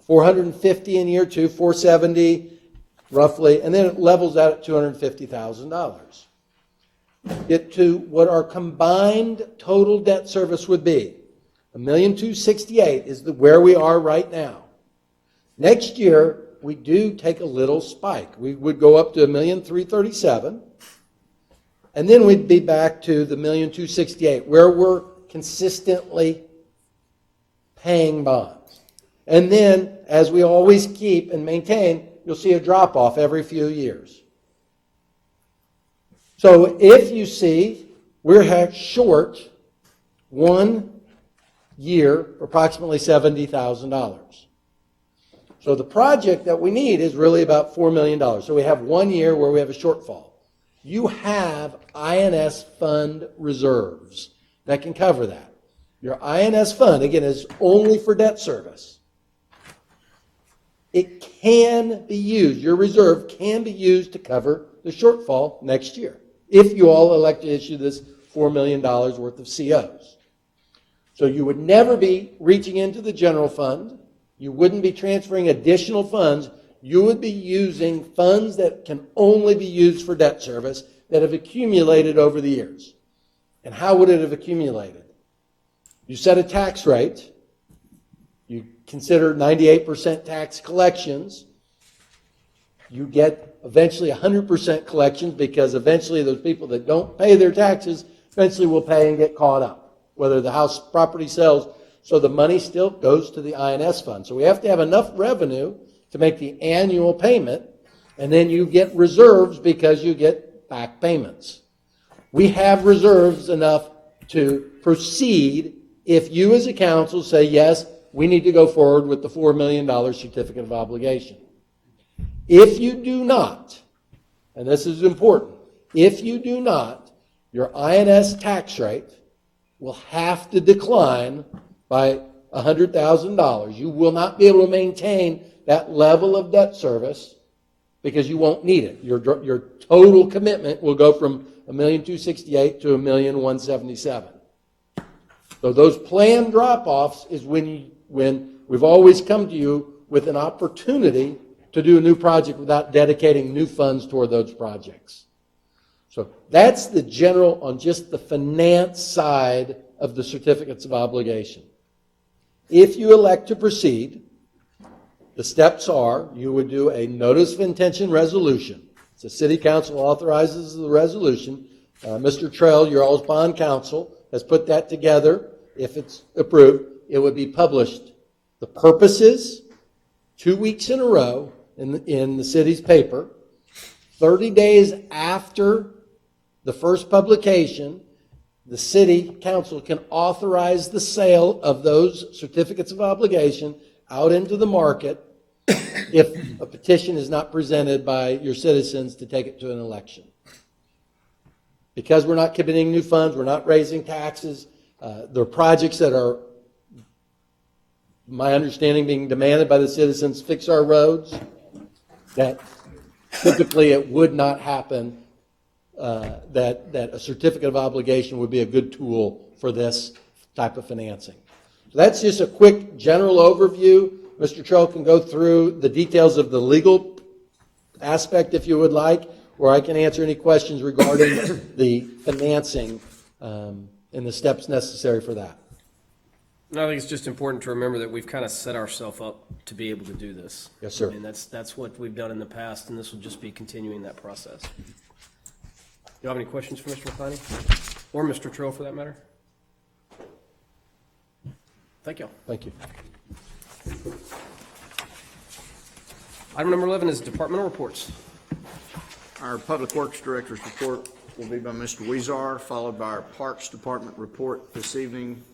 $450,000 in year 2, $470,000 roughly, and then it levels out at $250,000. Get to what our combined total debt service would be. $1,268,000 is where we are right now. Next year, we do take a little spike. We would go up to $1,337,000, and then we'd be back to the $1,268,000, where we're consistently paying bonds. And then, as we always keep and maintain, you'll see a drop-off every few years. So if you see we're short 1 year, approximately $70,000. So the project that we need is really about $4 million. So we have 1 year where we have a shortfall. You have INS fund reserves that can cover that. Your INS fund, again, is only for debt service. It can be used, your reserve can be used to cover the shortfall next year, if you all elect to issue this $4 million worth of COs. So you would never be reaching into the general fund. You wouldn't be transferring additional funds. You would be using funds that can only be used for debt service that have accumulated over the years. And how would it have accumulated? You set a tax rate, You consider 98% tax collections. You get eventually 100% collections because eventually those people that don't pay their taxes eventually will pay and get caught up, whether the house property sells. So the money still goes to the INS fund. So we have to have enough revenue to make the annual payment, and then you get reserves because you get back payments. We have reserves enough to proceed if you as a council say, yes, we need to go forward with the $4 million certificate of obligation. If you do not, and this is important, if you do not, your INS tax rate will have to decline by $100,000. You will not be able to maintain that level of debt service because you won't need it. Your total commitment will go from $1,268,000 to $1,177,000. So those planned drop-offs is when we've always come to you with an opportunity to do a new project without dedicating new funds toward those projects. So that's the general on just the finance side of the certificates of obligation. If you elect to proceed, the steps are you would do a notice of intention resolution. The city council authorizes the resolution. Mr. Trail, your all's bond counsel, has put that together. If it's approved, it would be published. The purposes, 2 weeks in a row in the city's paper. 30 days after the first publication, the city council can authorize the sale of those certificates of obligation out into the market if a petition is not presented by your citizens to take it to an election. Because we're not committing new funds, we're not raising taxes, there are projects that are, my understanding, being demanded by the citizens, fix our roads, that typically it would not happen, that a certificate of obligation would be a good tool for this type of financing. So that's just a quick general overview. Mr. Trell can go through the details of the legal aspect if you would like, or I can answer any questions regarding the financing and the steps necessary for that. No, I think it's just important to remember that we've kind of set ourselves up to be able to do this. Yes, sir. I mean, that's what we've done in the past, and this will just be continuing that process. Do you have any questions for Mr. McClany? Or Mr. Trill, for that matter? Thank you. Thank you. Item number 11 is departmental reports. Our Public Works Director's report will be by Mr. Weezar, followed by our Parks Department report this evening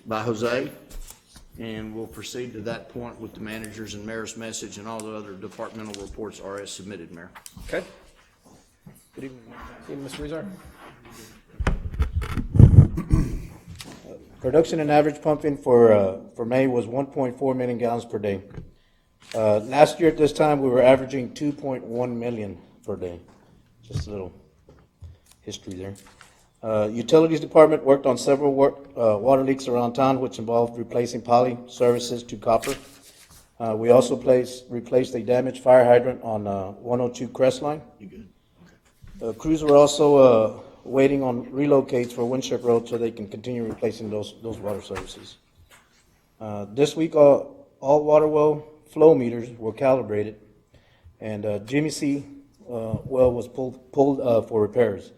by Jose. And we'll proceed to that point with the manager's and mayor's message, and all the other departmental reports are as submitted, Mayor. Okay. Good evening. Mr. Weezar. Production and average pumping for May was 1.4 million gallons per day. Last year at this time, we were averaging 2.1 million per day. Just a little history there. Utilities Department worked on several water leaks around town, which involved replacing poly services to copper. We also replaced a damaged fire hydrant on 102 Crest Line. Crews were also waiting on relocates for Winship Road so they can continue replacing those water services. This week, all water well flow meters were calibrated, and Jimmy C. well was pulled for repairs.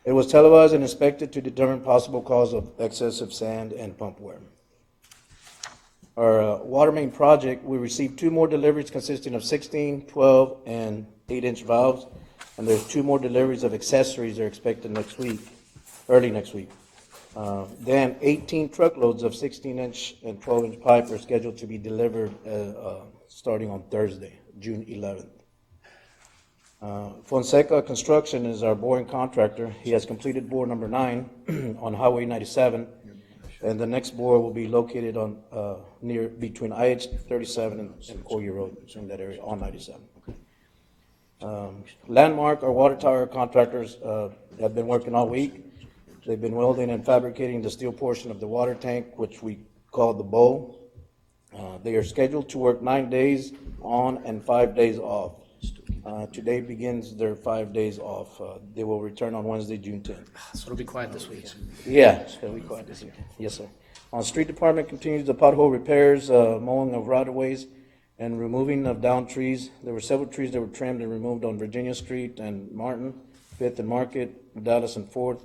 It was televised and inspected to determine possible cause of excessive sand and pump wear. Our water main project, we received 2 more deliveries consisting of 16, 12, and 8-inch valves, and there's 2 more deliveries of accessories that are expected next week, early next week. Then 18 truckloads of 16-inch and 12-inch pipe are scheduled to be delivered starting on Thursday, June 11th. Fonseca Construction is our boring contractor. He has completed bore number 9 on Highway 97, and the next bore will be located on between IH 37 and Collier Road, in that area on 97. Landmark, our water tower contractors, have been working all week. They've been welding and fabricating the steel portion of the water tank, which we call the bow. They are scheduled to work 9 days on and 5 days off. Today begins their 5 days off. They will return on Wednesday, June 10th. So it'll be quiet this weekend. Yeah, it'll be quiet this weekend. Yes, sir. Street Department continues the pothole repairs, mowing of right-of-ways, and removing of downed trees. There were several trees that were trimmed and removed on Virginia Street and Martin, Fifth and Market, Dallas and Fourth,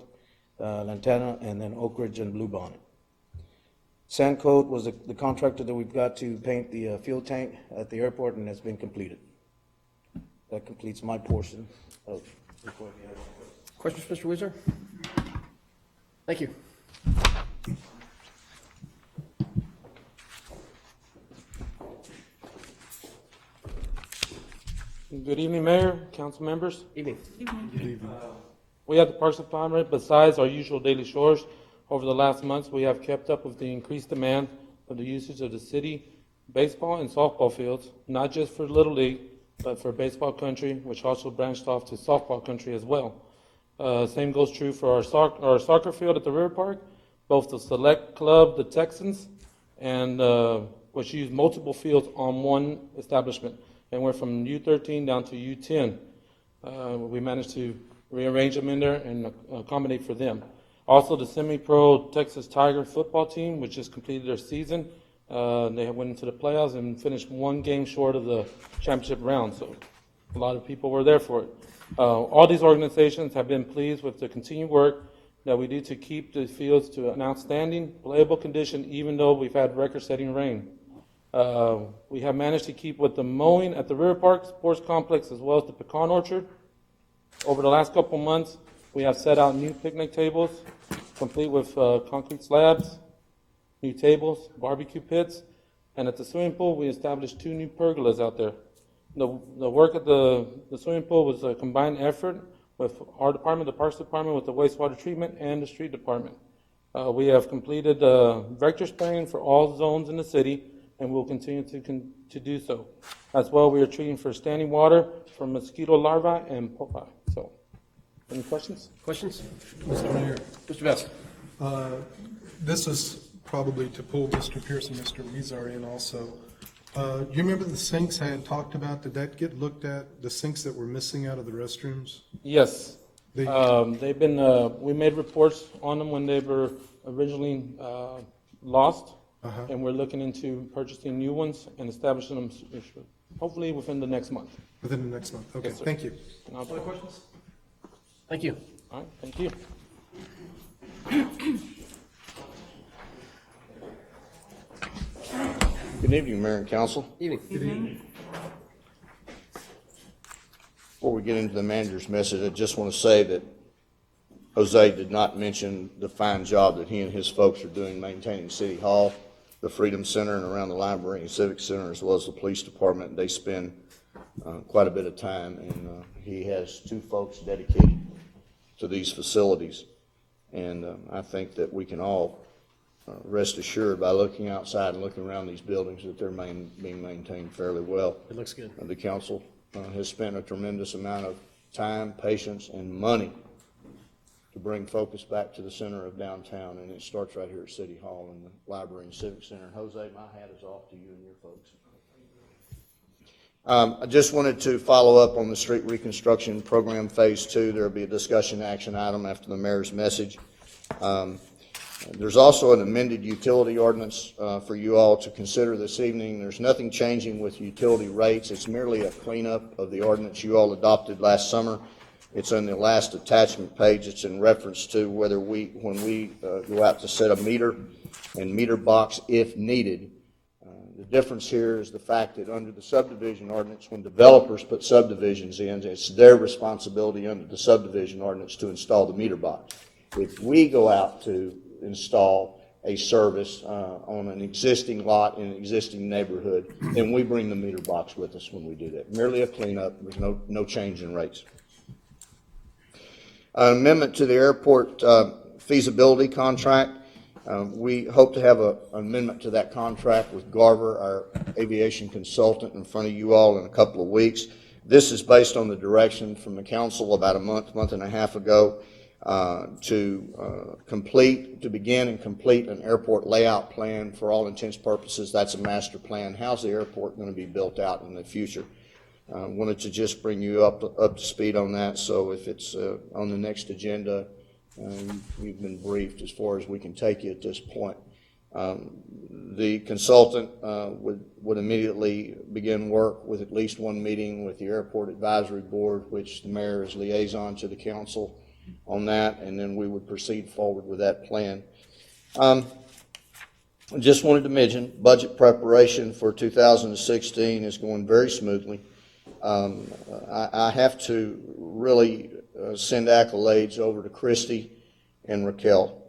Lantana, and then Oak Ridge and Bluebonnet. Sandcoat was the contractor that we've got to paint the fuel tank at the airport, and it's been completed. That completes my portion of the report. Questions, Mr. Weiser? Thank you. Good evening, Mayor, council members. Evening. We have the Parks Department. Besides our usual daily chores, over the last months, we have kept up with the increased demand of the usage of the city baseball and softball fields, not just for Little League, but for baseball country, which also branched off to softball country as well. Same goes true for our soccer field at the River Park, both the select club, the Texans, and which use multiple fields on one establishment. And we're from U13 down to U10. We managed to rearrange them in there and accommodate for them. Also, the semi-pro Texas Tiger football team, which just completed their season, they went into the playoffs and finished one game short of the championship round. So a lot of people were there for it. All these organizations have been pleased with the continued work that we do to keep the fields to an outstanding, playable condition, even though we've had record-setting rain. We have managed to keep with the mowing at the River Park Sports Complex as well as the pecan orchard. Over the last couple months, we have set out new picnic tables, complete with concrete slabs, new tables, barbecue pits, and at the swimming pool, we established 2 new pergolas out there. The work at the swimming pool was a combined effort with our department, the Parks Department, with the wastewater treatment, and the street department. We have completed vector spraying for all zones in the city, and we'll continue to do so. As well, we are treating for standing water for mosquito larvae and pulpi. So, any questions? Questions? Mr. Mayor, Mr. Best? this is probably to pull Mr. Pierce and Mr. Weezer in also. You remember the sinks I had talked about? Did that get looked at, the sinks that were missing out of the restrooms? Yes. They- They've been, we made reports on them when they were originally lost. And we're looking into purchasing new ones and establishing them hopefully within the next month. Within the next month? Okay, Yes, sir. thank you. Other questions? Thank you. All right, thank you. Good evening, Mayor and Council. Evening. Before we get into the manager's message, I just want to say that Jose did not mention the fine job that he and his folks are doing maintaining City Hall, the Freedom Center, and around the Library and Civic Center, as well as the Police Department. They spend quite a bit of time, and he has 2 folks dedicated to these facilities. And I think that we can all rest assured by looking outside and looking around these buildings that they're being maintained fairly well. It looks good. The council has spent a tremendous amount of time, patience, and money to bring focus back to the center of downtown, and it starts right here at City Hall and the Library and Civic Center. And Jose, my hat is off to you and your folks. I just wanted to follow up on the street reconstruction program phase 2. There will be a discussion action item after the mayor's message. There's also an amended utility ordinance for you all to consider this evening. There's nothing changing with utility rates. It's merely a cleanup of the ordinance you all adopted last summer. It's on the last attachment page. It's in reference to whether when we go out to set a meter and meter box if needed. The difference here is the fact that under the subdivision ordinance, when developers put subdivisions in, it's their responsibility under the subdivision ordinance to install the meter box. If we go out to install a service on an existing lot in an existing neighborhood, then we bring the meter box with us when we do that. Merely a cleanup. There's no change in rates. An amendment to the airport feasibility contract. We hope to have an amendment to that contract with Garver, our aviation consultant, in front of you all in a couple of weeks. This is based on the direction from the council about a month and a half ago to begin and complete an airport layout plan. For all intents and purposes, that's a master plan. How's the airport going to be built out in the future? Wanted to just bring you up to speed on that, so if it's on the next agenda, you've been briefed as far as we can take you at this point. The consultant would immediately begin work with at least one meeting with the Airport Advisory Board, which the mayor is liaison to the council on that, and then we would proceed forward with that plan. I just wanted to mention budget preparation for 2016 is going very smoothly. I have to really send accolades over to Christy and Raquel.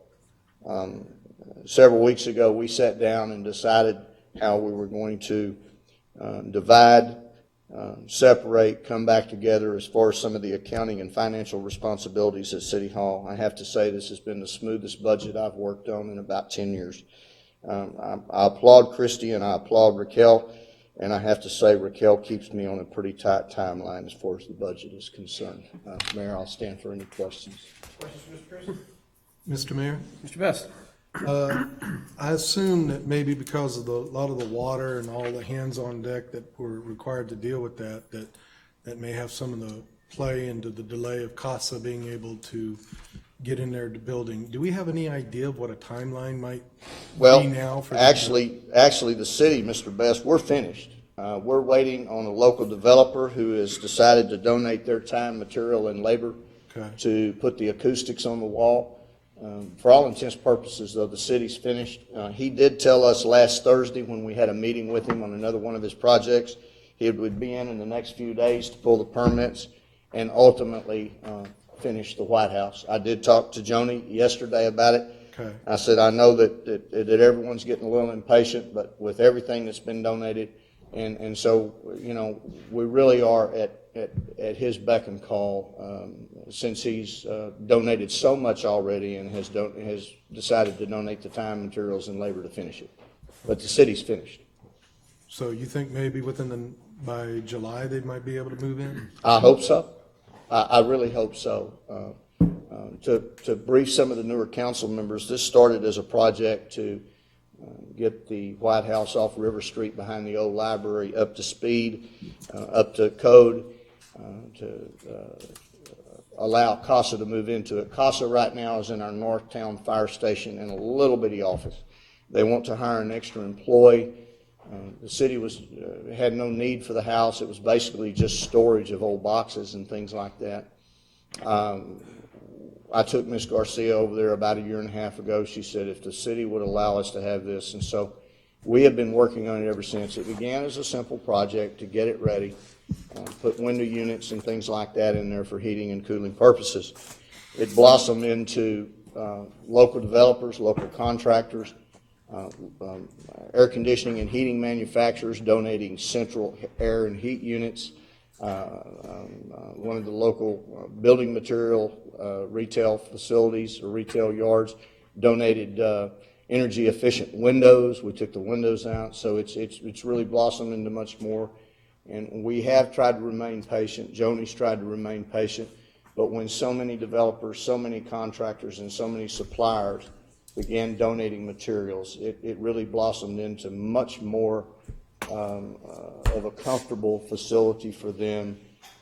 Several weeks ago, we sat down and decided how we were going to divide, separate, come back together as far as some of the accounting and financial responsibilities at City Hall. I have to say this has been the smoothest budget I've worked on in about 10 years. I applaud Christy and I applaud Raquel, and I have to say Raquel keeps me on a pretty tight timeline as far as the budget is concerned. Mayor, I'll stand for any questions. Questions for Mr. Pearson? Mr. Mayor? Mr. Best? I assume that maybe because of a lot of the water and all the hands on deck that were required to deal with that may have some of the play into the delay of CASA being able to get in there to building. Do we have any idea of what a timeline might be now? For actually, the city, Mr. Best, we're finished. We're waiting on a local developer who has decided to donate their time, material, and labor to put the acoustics on the wall. For all intents and purposes, though, the city's finished. He did tell us last Thursday when we had a meeting with him on another one of his projects, he would be in the next few days to pull the permits and ultimately finish the White House. I did talk to Joni yesterday about it. Okay. I said, I know that everyone's getting a little impatient, but with everything that's been donated, and so, you know, we really are at his beck and call, since he's donated so much already and has decided to donate the time, materials, and labor to finish it. But the city's finished. So you think maybe by July they might be able to move in? I hope so. I really hope so. To brief some of the newer council members, this started as a project to get the White House off River Street behind the old library up to speed, up to code, to allow CASA to move into it. CASA right now is in our Northtown Fire Station in a little bitty office. They want to hire an extra employee. The city had no need for the house. It was basically just storage of old boxes and things like that. I took Ms. Garcia over there about a year and a half ago. She said if the city would allow us to have this, and so we have been working on it ever since. It began as a simple project to get it ready, put window units and things like that in there for heating and cooling purposes. It blossomed into local developers, local contractors, air conditioning and heating manufacturers donating central air and heat units. One of the local building material retail facilities or retail yards donated energy efficient windows. We took the windows out, so it's really blossomed into much more. And we have tried to remain patient. Joni's tried to remain patient, but when so many developers, so many contractors, and so many suppliers began donating materials, it really blossomed into much more of a comfortable facility for them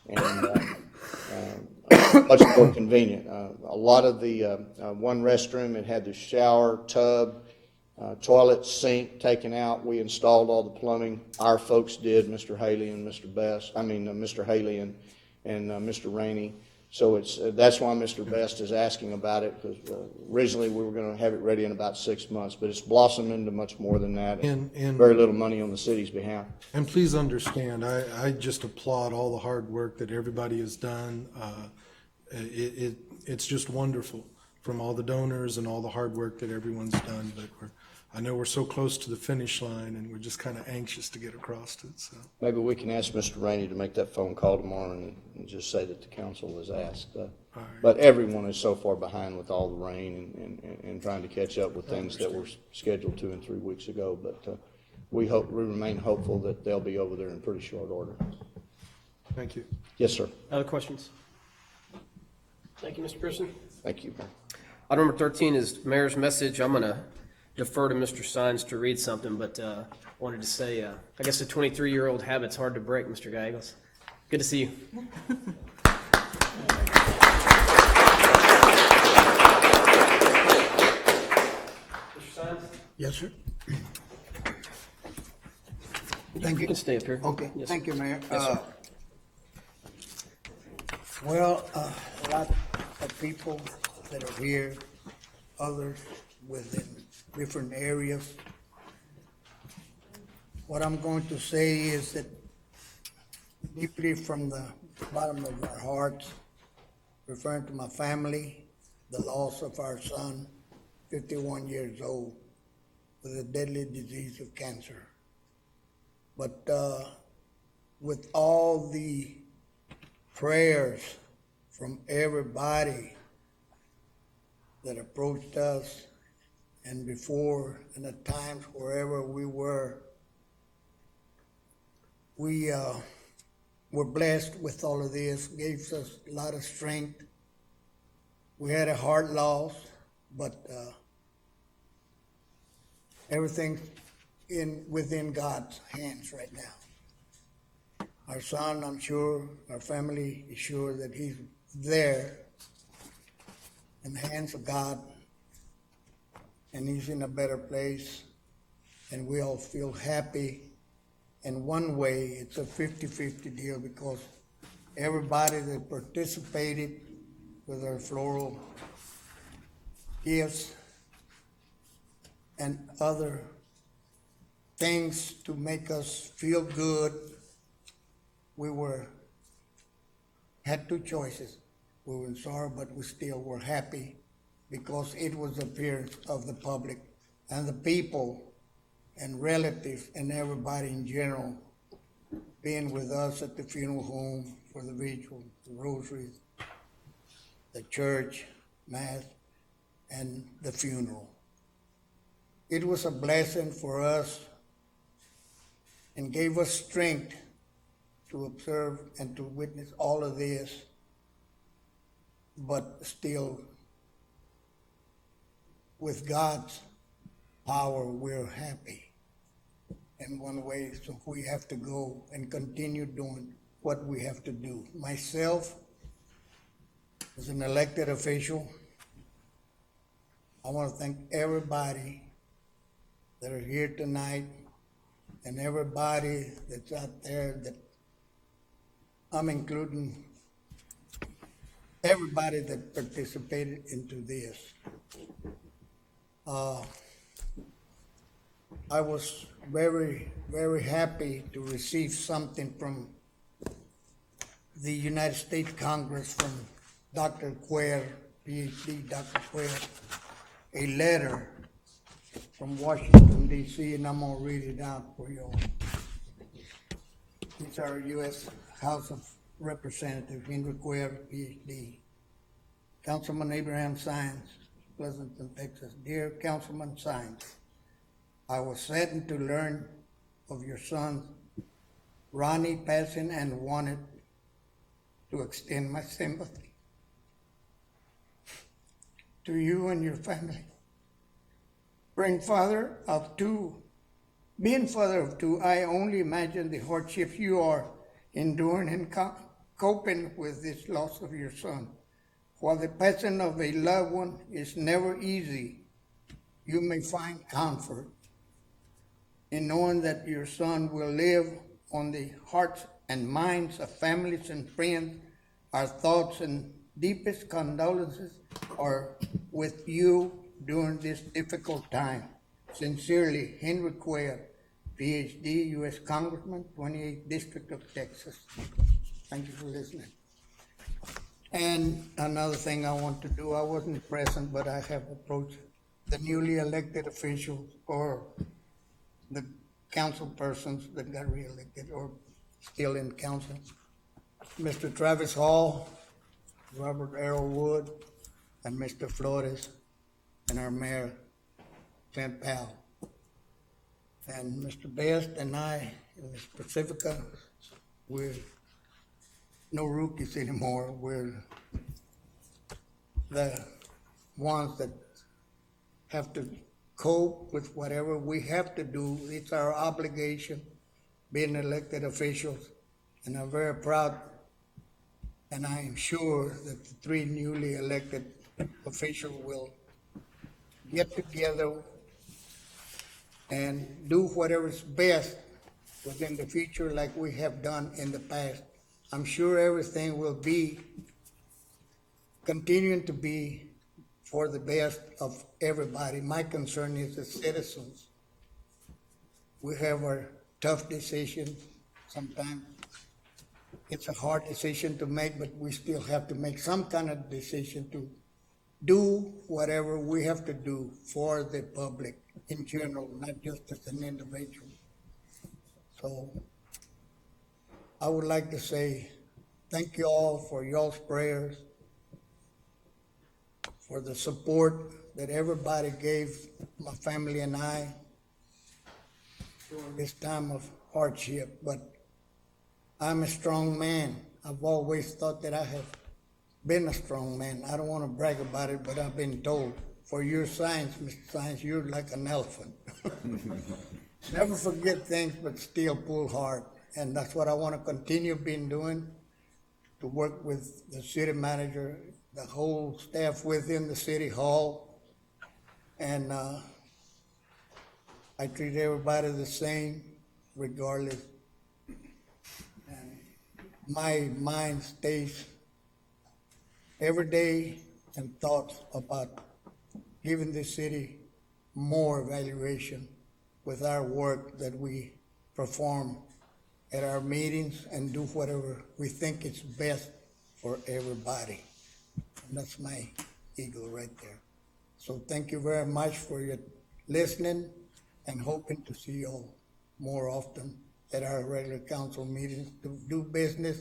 and much more convenient. A lot of the one restroom, it had the shower, tub, toilet, sink taken out. We installed all the plumbing. Our folks did, Mr. Haley and Mr. Best. Mr. Haley and Mr. Rainey. So that's why Mr. Best is asking about it, because originally we were going to have it ready in about 6 months, but it's blossomed into much more than that. And very little money on the city's behalf. And please understand, I just applaud all the hard work that everybody has done. It's just wonderful from all the donors and all the hard work that everyone's done. But I know we're so close to the finish line, and we're just kind of anxious to get across it. So maybe we can ask Mr. Rainey to make that phone call tomorrow and just say that the council was asked. But everyone is so far behind with all the rain and trying to catch up with things that were scheduled 2 and 3 weeks ago. But we remain hopeful that they'll be over there in pretty short order. thank you. Yes, sir. Other questions? Thank you, Mr. Pearson. Thank you, Mayor. Item number 13 is mayor's message. I'm going to defer to Mr. Sines to read something, but wanted to say, I guess a 23-year-old habit's hard to break, Mr. Geigels. Good to see you. Mr. signs? Yes, sir. You can stay up here. Okay, Yes, thank sir. you, Mayor. Yes, sir. A lot of people that are here, others within different areas. What I'm going to say is that deeply from the bottom of our hearts, referring to my family, the loss of our son, 51 years old, with a deadly disease of cancer. But with all the prayers from everybody that approached us and before and at times wherever we were, we were blessed with all of this, gave us a lot of strength. We had a hard loss, but everything's within God's hands right now. Our son, I'm sure, our family is sure that he's there in the hands of God, and he's in a better place, and we all feel happy. In one way, it's a 50-50 deal because everybody that participated with our floral gifts and other things to make us feel good, we had two choices. We were sorry, but we still were happy because it was the appearance of the public and the people and relatives and everybody in general being with us at the funeral home for the vigil, the rosaries, the church, mass, and the funeral. It was a blessing for us and gave us strength to observe and to witness all of this, but still, with God's power, we're happy in one way, so we have to go and continue doing what we have to do. Myself, as an elected official, I want to thank everybody that are here tonight and everybody that's out there that I'm including everybody that participated into this. I was very, very happy to receive something from the United States Congress from Dr. Cuellar, PhD, Dr. Cuellar, a letter from Washington, D.C., and I'm going to read it out for you all. These are U.S. House of Representatives, Henry Cuellar, PhD. Councilman Abraham Sines, Pleasanton, Texas. Dear Councilman Sines, I was saddened to learn of your son, Ronnie, passing and wanted to extend my sympathy to you and your family. Being father of two, I only imagine the hardships you are enduring and coping with this loss of your son. While the passing of a loved one is never easy, you may find comfort in knowing that your son will live on the hearts and minds of families and friends. Our thoughts and deepest condolences are with you during this difficult time. Sincerely, Henry Cuellar, PhD, U.S. Congressman, 28th District of Texas. Thank you for listening. And another thing I want to do, I wasn't present, but I have approached the newly elected officials or the council persons that got reelected or still in council. Mr. Travis Hall, Robert Errol Wood, and Mr. Flores, and our mayor, Clint Powell. And Mr. Best and I, in Ms. Pacifica, we're no rookies anymore. We're the ones that have to cope with whatever we have to do. It's our obligation, being elected officials, and I'm very proud, and I am sure that the three newly elected officials will get together and do whatever's best within the future like we have done in the past. I'm sure everything will be continuing to be for the best of everybody. My concern is the citizens. We have our tough decisions. Sometimes it's a hard decision to make, but we still have to make some kind of decision to do whatever we have to do for the public in general, not just as an individual. So I would like to say thank you all for y'all's prayers, for the support that everybody gave my family and I during this time of hardship. But I'm a strong man. I've always thought that I have been a strong man. I don't want to brag about it, but I've been told, for your science, Mr. Science, you're like an elephant. Never forget things, but still pull hard. And that's what I want to continue doing, to work with the city manager, the whole staff within the city hall. And I treat everybody the same, regardless. And my mind stays every day in thoughts about giving the city more evaluation with our work that we perform at our meetings and do whatever we think is best for everybody. And that's my ego right there. So thank you very much for your listening, and hoping to see you all more often at our regular council meetings to do business,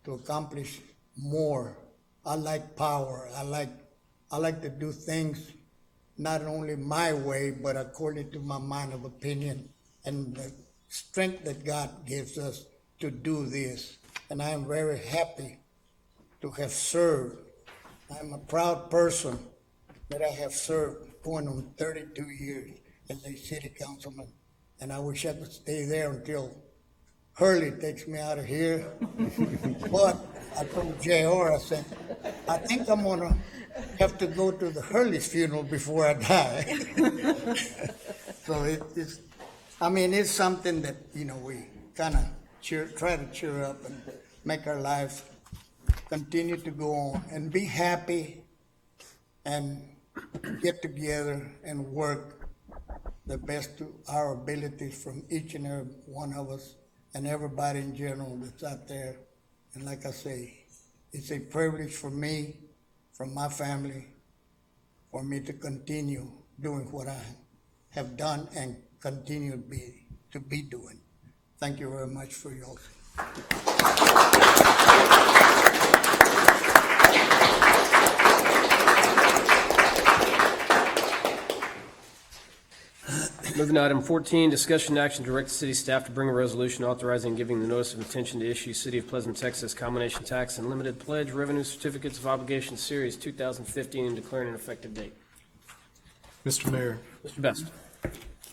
to accomplish more. I like power. I like to do things not only my way, but according to my mind of opinion and the strength that God gives us to do this. And I am very happy to have served. I'm a proud person that I have served going on 32 years as a city councilman. And I wish I could stay there until Hurley takes me out of here. But I told JR, I said, I think I'm gonna have to go to the Hurley's funeral before I die. So it's something that, we kind of try to cheer up and make our lives continue to go on and be happy and get together and work the best to our abilities from each and every one of us and everybody in general that's out there. And like I say, it's a privilege for me, from my family, for me to continue doing what I have done and continue to be doing. Thank you very much for your. Moving to item 14, discussion action, direct the city staff to bring a resolution authorizing and giving the notice of intention to issue City of Pleasant, Texas combination tax and limited pledge revenue certificates of obligation series 2015 and declaring an effective date. Mr. Mayor, Mr. Best.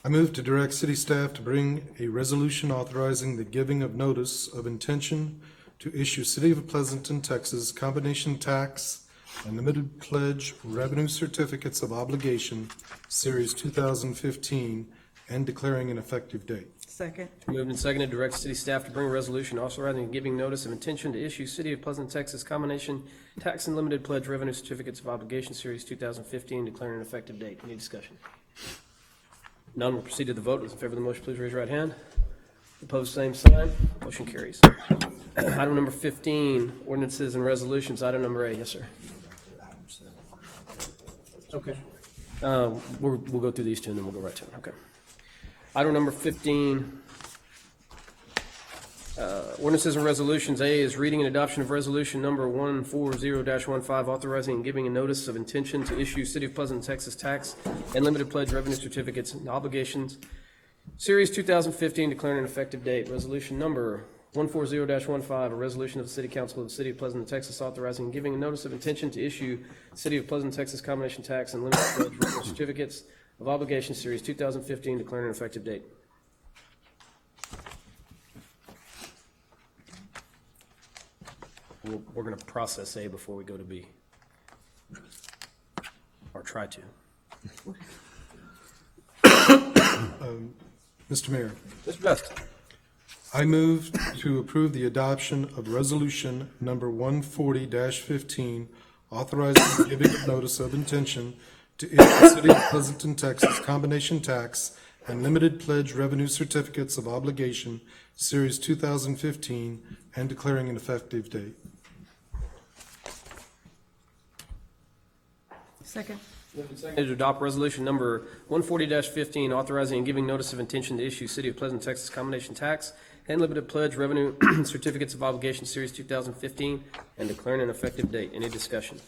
I move to direct city staff to bring a resolution authorizing the giving of notice of intention to issue City of Pleasanton, Texas combination tax and limited pledge revenue certificates of obligation, Series 2015, and declaring an effective date. Second. Moved and seconded, direct city staff to bring a resolution authorizing and giving notice of intention to issue City of Pleasant, Texas combination tax and limited pledge revenue certificates of obligation, Series 2015, declaring an effective date. Any discussion? None will proceed to the vote. Those in favor of the motion, please raise your right hand. Opposed, same sign. Motion carries. Item number 15, ordinances and resolutions. Item number 8. Yes, sir. Okay. We'll go through these two and then we'll go right to it. Okay. Item number 15, ordinances and resolutions. A is reading and adoption of resolution number 140-15, authorizing and giving a notice of intention to issue City of Pleasant, Texas tax and limited pledge revenue certificates and obligations, Series 2015, declaring an effective date. Resolution number 140-15, a resolution of the City Council of the City of Pleasant, Texas, authorizing and giving a notice of intention to issue City of Pleasant, Texas combination tax and limited pledge revenue certificates of obligation, Series 2015, declaring an effective date. We're going to process A before we go to B, or try to. Mr. Mayor, Mr. Best. I move to approve the adoption of Resolution Number 140-15, authorizing the giving of notice of intention to issue the City of Pleasanton, Texas combination tax and limited pledge revenue certificates of obligation, Series 2015, and declaring an effective date. Second. To adopt resolution number 140-15, authorizing and giving notice of intention to issue City of Pleasant, Texas combination tax and limited pledge revenue certificates of obligation, Series 2015, and declaring an effective date. Any discussion?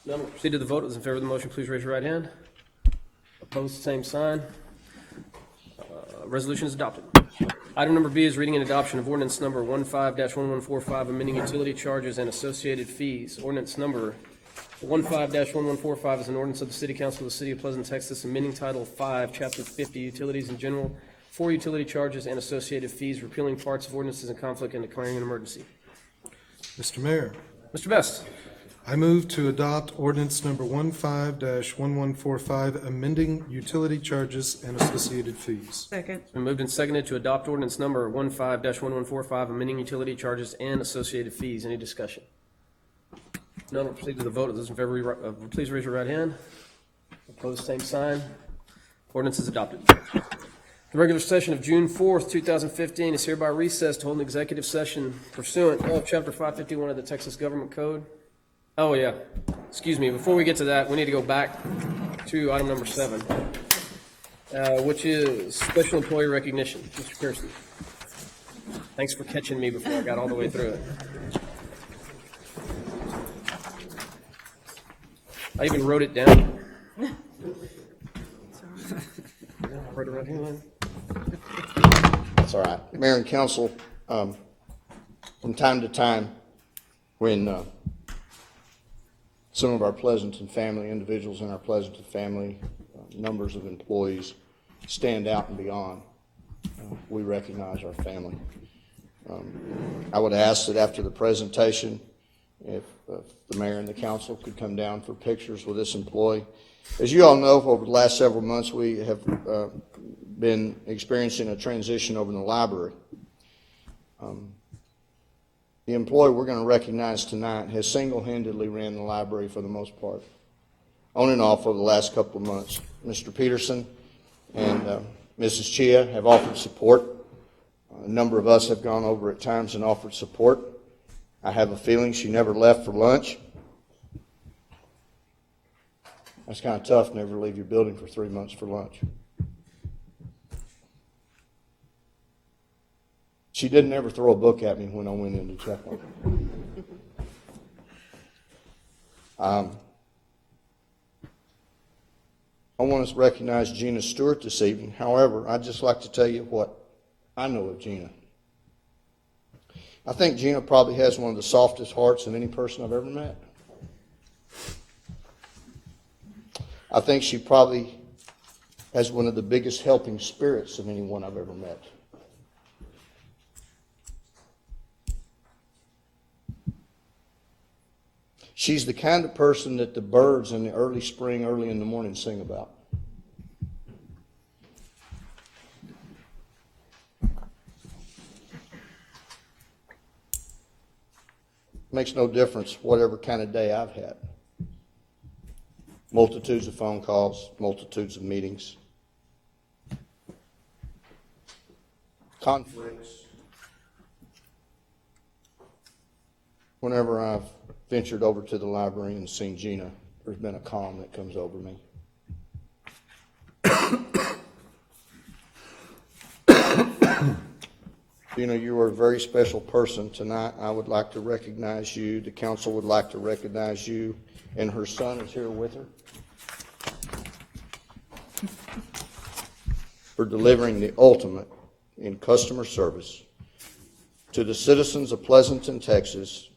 None will proceed to the vote. Those in favor of the motion, please raise your right hand. Opposed, same sign. Resolution is adopted. Item number B is reading and adoption of ordinance number 15-1145, amending utility charges and associated fees. Ordinance number 15-1145 is an ordinance of the City Council of the City of Pleasant, Texas, amending Title 5, Chapter 50, Utilities in General, for utility charges and associated fees, repealing parts of ordinances in conflict and declaring an emergency. Mr. Mayor, Mr. Best. I move to adopt ordinance number 15-1145, amending utility charges and associated fees. Second. It's been moved and seconded to adopt ordinance number 15-1145, amending utility charges and associated fees. Any discussion? None will proceed to the vote. Those in favor, please raise your right hand. Opposed, same sign. Ordinance is adopted. The regular session of June 4th, 2015 is hereby recessed to hold an executive session pursuant of Chapter 551 of the Texas Government Code. Oh, yeah. Excuse me. Before we get to that, we need to go back to item number 7, which is special employee recognition. Mr. Pearson. Thanks for catching me before I got all the way through it. I even wrote it down. Right around here. That's all right. Mayor and council, from time to time, when some of our Pleasanton family, individuals in our Pleasanton family, numbers of employees stand out and beyond, we recognize our family. I would ask that after the presentation, if the mayor and the council could come down for pictures with this employee. As you all know, over the last several months, we have been experiencing a transition over in the library. The employee we're going to recognize tonight has single-handedly ran the library for the most part, on and off over the last couple of months. Mr. Peterson and Mrs. Chia have offered support. A number of us have gone over at times and offered support. I have a feeling she never left for lunch. That's kind of tough, never leave your building for 3 months for lunch. She didn't ever throw a book at me when I went in to check on her. I want to recognize Gina Stewart this evening. However, I'd just like to tell you what I know of Gina. I think Gina probably has one of the softest hearts of any person I've ever met. I think she probably has one of the biggest helping spirits of anyone I've ever met. She's the kind of person that the birds in the early spring, early in the morning sing about. Makes no difference whatever kind of day I've had. Multitudes of phone calls, multitudes of meetings, conflicts. Whenever I've ventured over to the library and seen Gina, there's been a calm that comes over me. Gina, you are a very special person tonight. I would like to recognize you. The council would like to recognize you. And her son is here with her. For delivering the ultimate in customer service to the citizens of Pleasanton, Texas,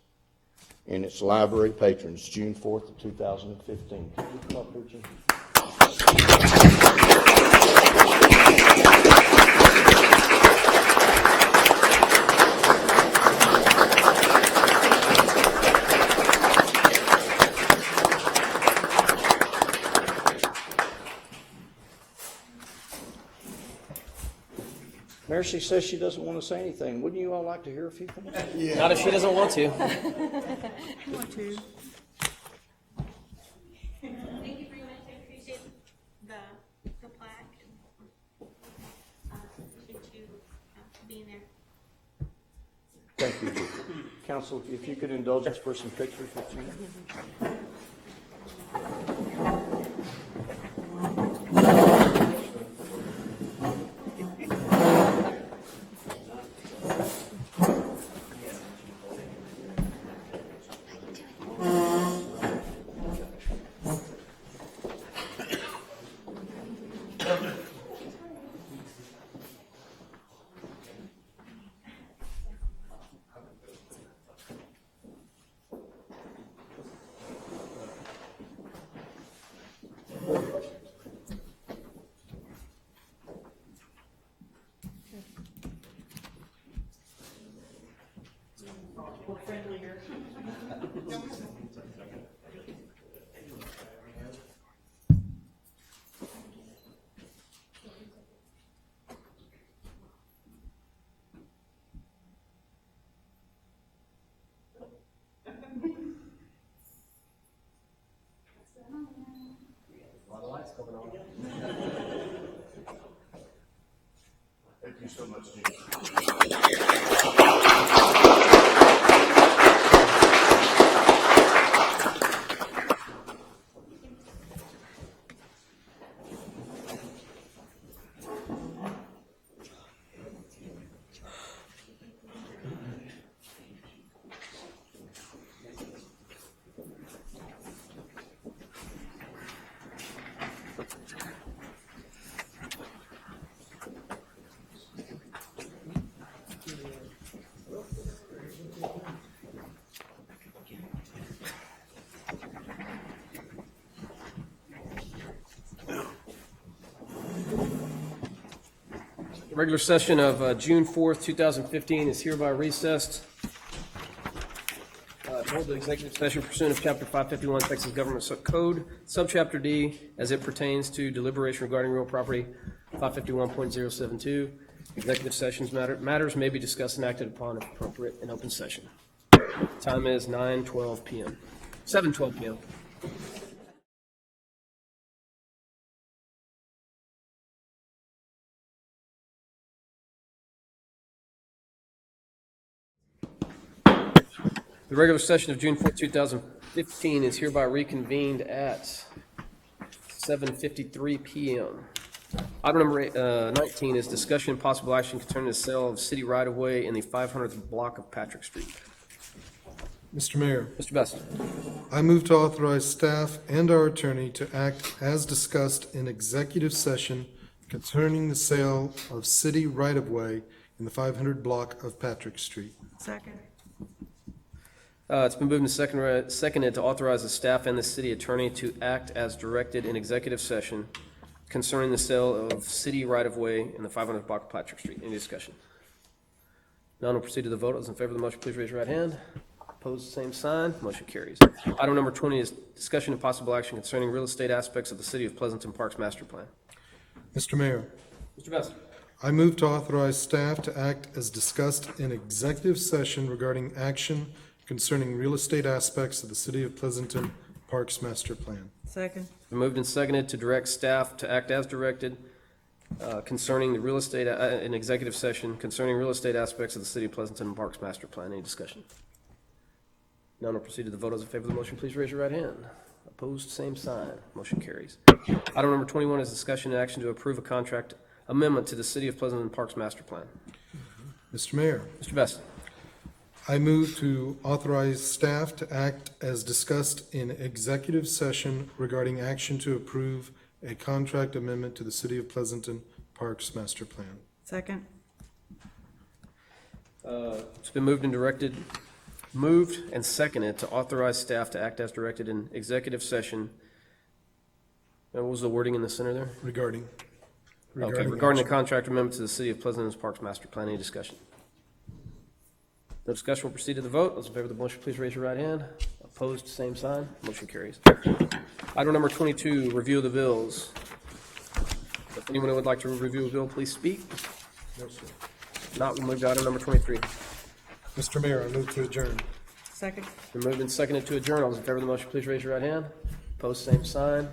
and its library patrons, June 4th of 2015. Can you come up here, Gina? Mercy says she doesn't want to say anything. Wouldn't you all like to hear a few things? Not if she doesn't want to. Want to? Thank you very much. I appreciate the plaque and appreciate you being there. Thank you. Council, if you could indulge us for some pictures with you. Thank you so much, Gene. The regular session of June 4th, 2015 is hereby recessed. To hold the executive session pursuant to Chapter 551 Texas Government Code, Subchapter D, as it pertains to deliberation regarding real property, 551.072. Executive sessions matters may be discussed and acted upon if appropriate in open session. Time is 9:12 p.m. 7:12 p.m. The regular session of June 4, 2015 is hereby reconvened at 7:53 p.m. Item number 19 is discussion and possible action concerning the sale of city right-of-way in the 500th block of Patrick Street. Mr. Mayor, Mr. Best. I move to authorize staff and our attorney to act as discussed in executive session concerning the sale of city right-of-way in the 500 block of Patrick Street. Second. It's been moved and seconded to authorize the staff and the city attorney to act as directed in executive session concerning the sale of city right-of-way in the 500 block of Patrick Street. Any discussion? None will proceed to the vote. Those in favor of the motion, please raise your right hand. Opposed, same sign. Motion carries. Item number 20 is discussion and possible action concerning real estate aspects of the City of Pleasanton Parks Master Plan. Mr. Mayor, Mr. Best. I move to authorize staff to act as discussed in executive session regarding action concerning real estate aspects of the City of Pleasanton Parks Master Plan. Second. Been moved and seconded to direct staff to act as directed concerning the real estate, in executive session concerning real estate aspects of the City of Pleasanton Parks Master Plan. Any discussion? None will proceed to the vote. Those in favor of the motion, please raise your right hand. Opposed, same sign. Motion carries. Item number 21 is discussion and action to approve a contract amendment to the City of Pleasanton Parks Master Plan. Mr. Mayor, Mr. Best. I move to authorize staff to act as discussed in executive session regarding action to approve a contract amendment to the City of Pleasanton Parks Master Plan. Second. It's been moved and seconded to authorize staff to act as directed in executive session. And what was the wording in the center there? Regarding Regarding the contract amendment to the City of Pleasanton Parks Master Plan. Any discussion? No discussion will proceed to the vote. Those in favor of the motion, please raise your right hand. Opposed, same sign. Motion carries. Item number 22, review of the bills. If anyone would like to review a bill, please speak. No, sir. Not, we'll move to item number 23. Mr. Mayor, I move to adjourn. Second. Been moved and seconded to adjourn. All those in favor of the motion, please raise your right hand. Opposed, same sign.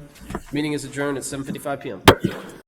Meeting is adjourned at 7:55 PM.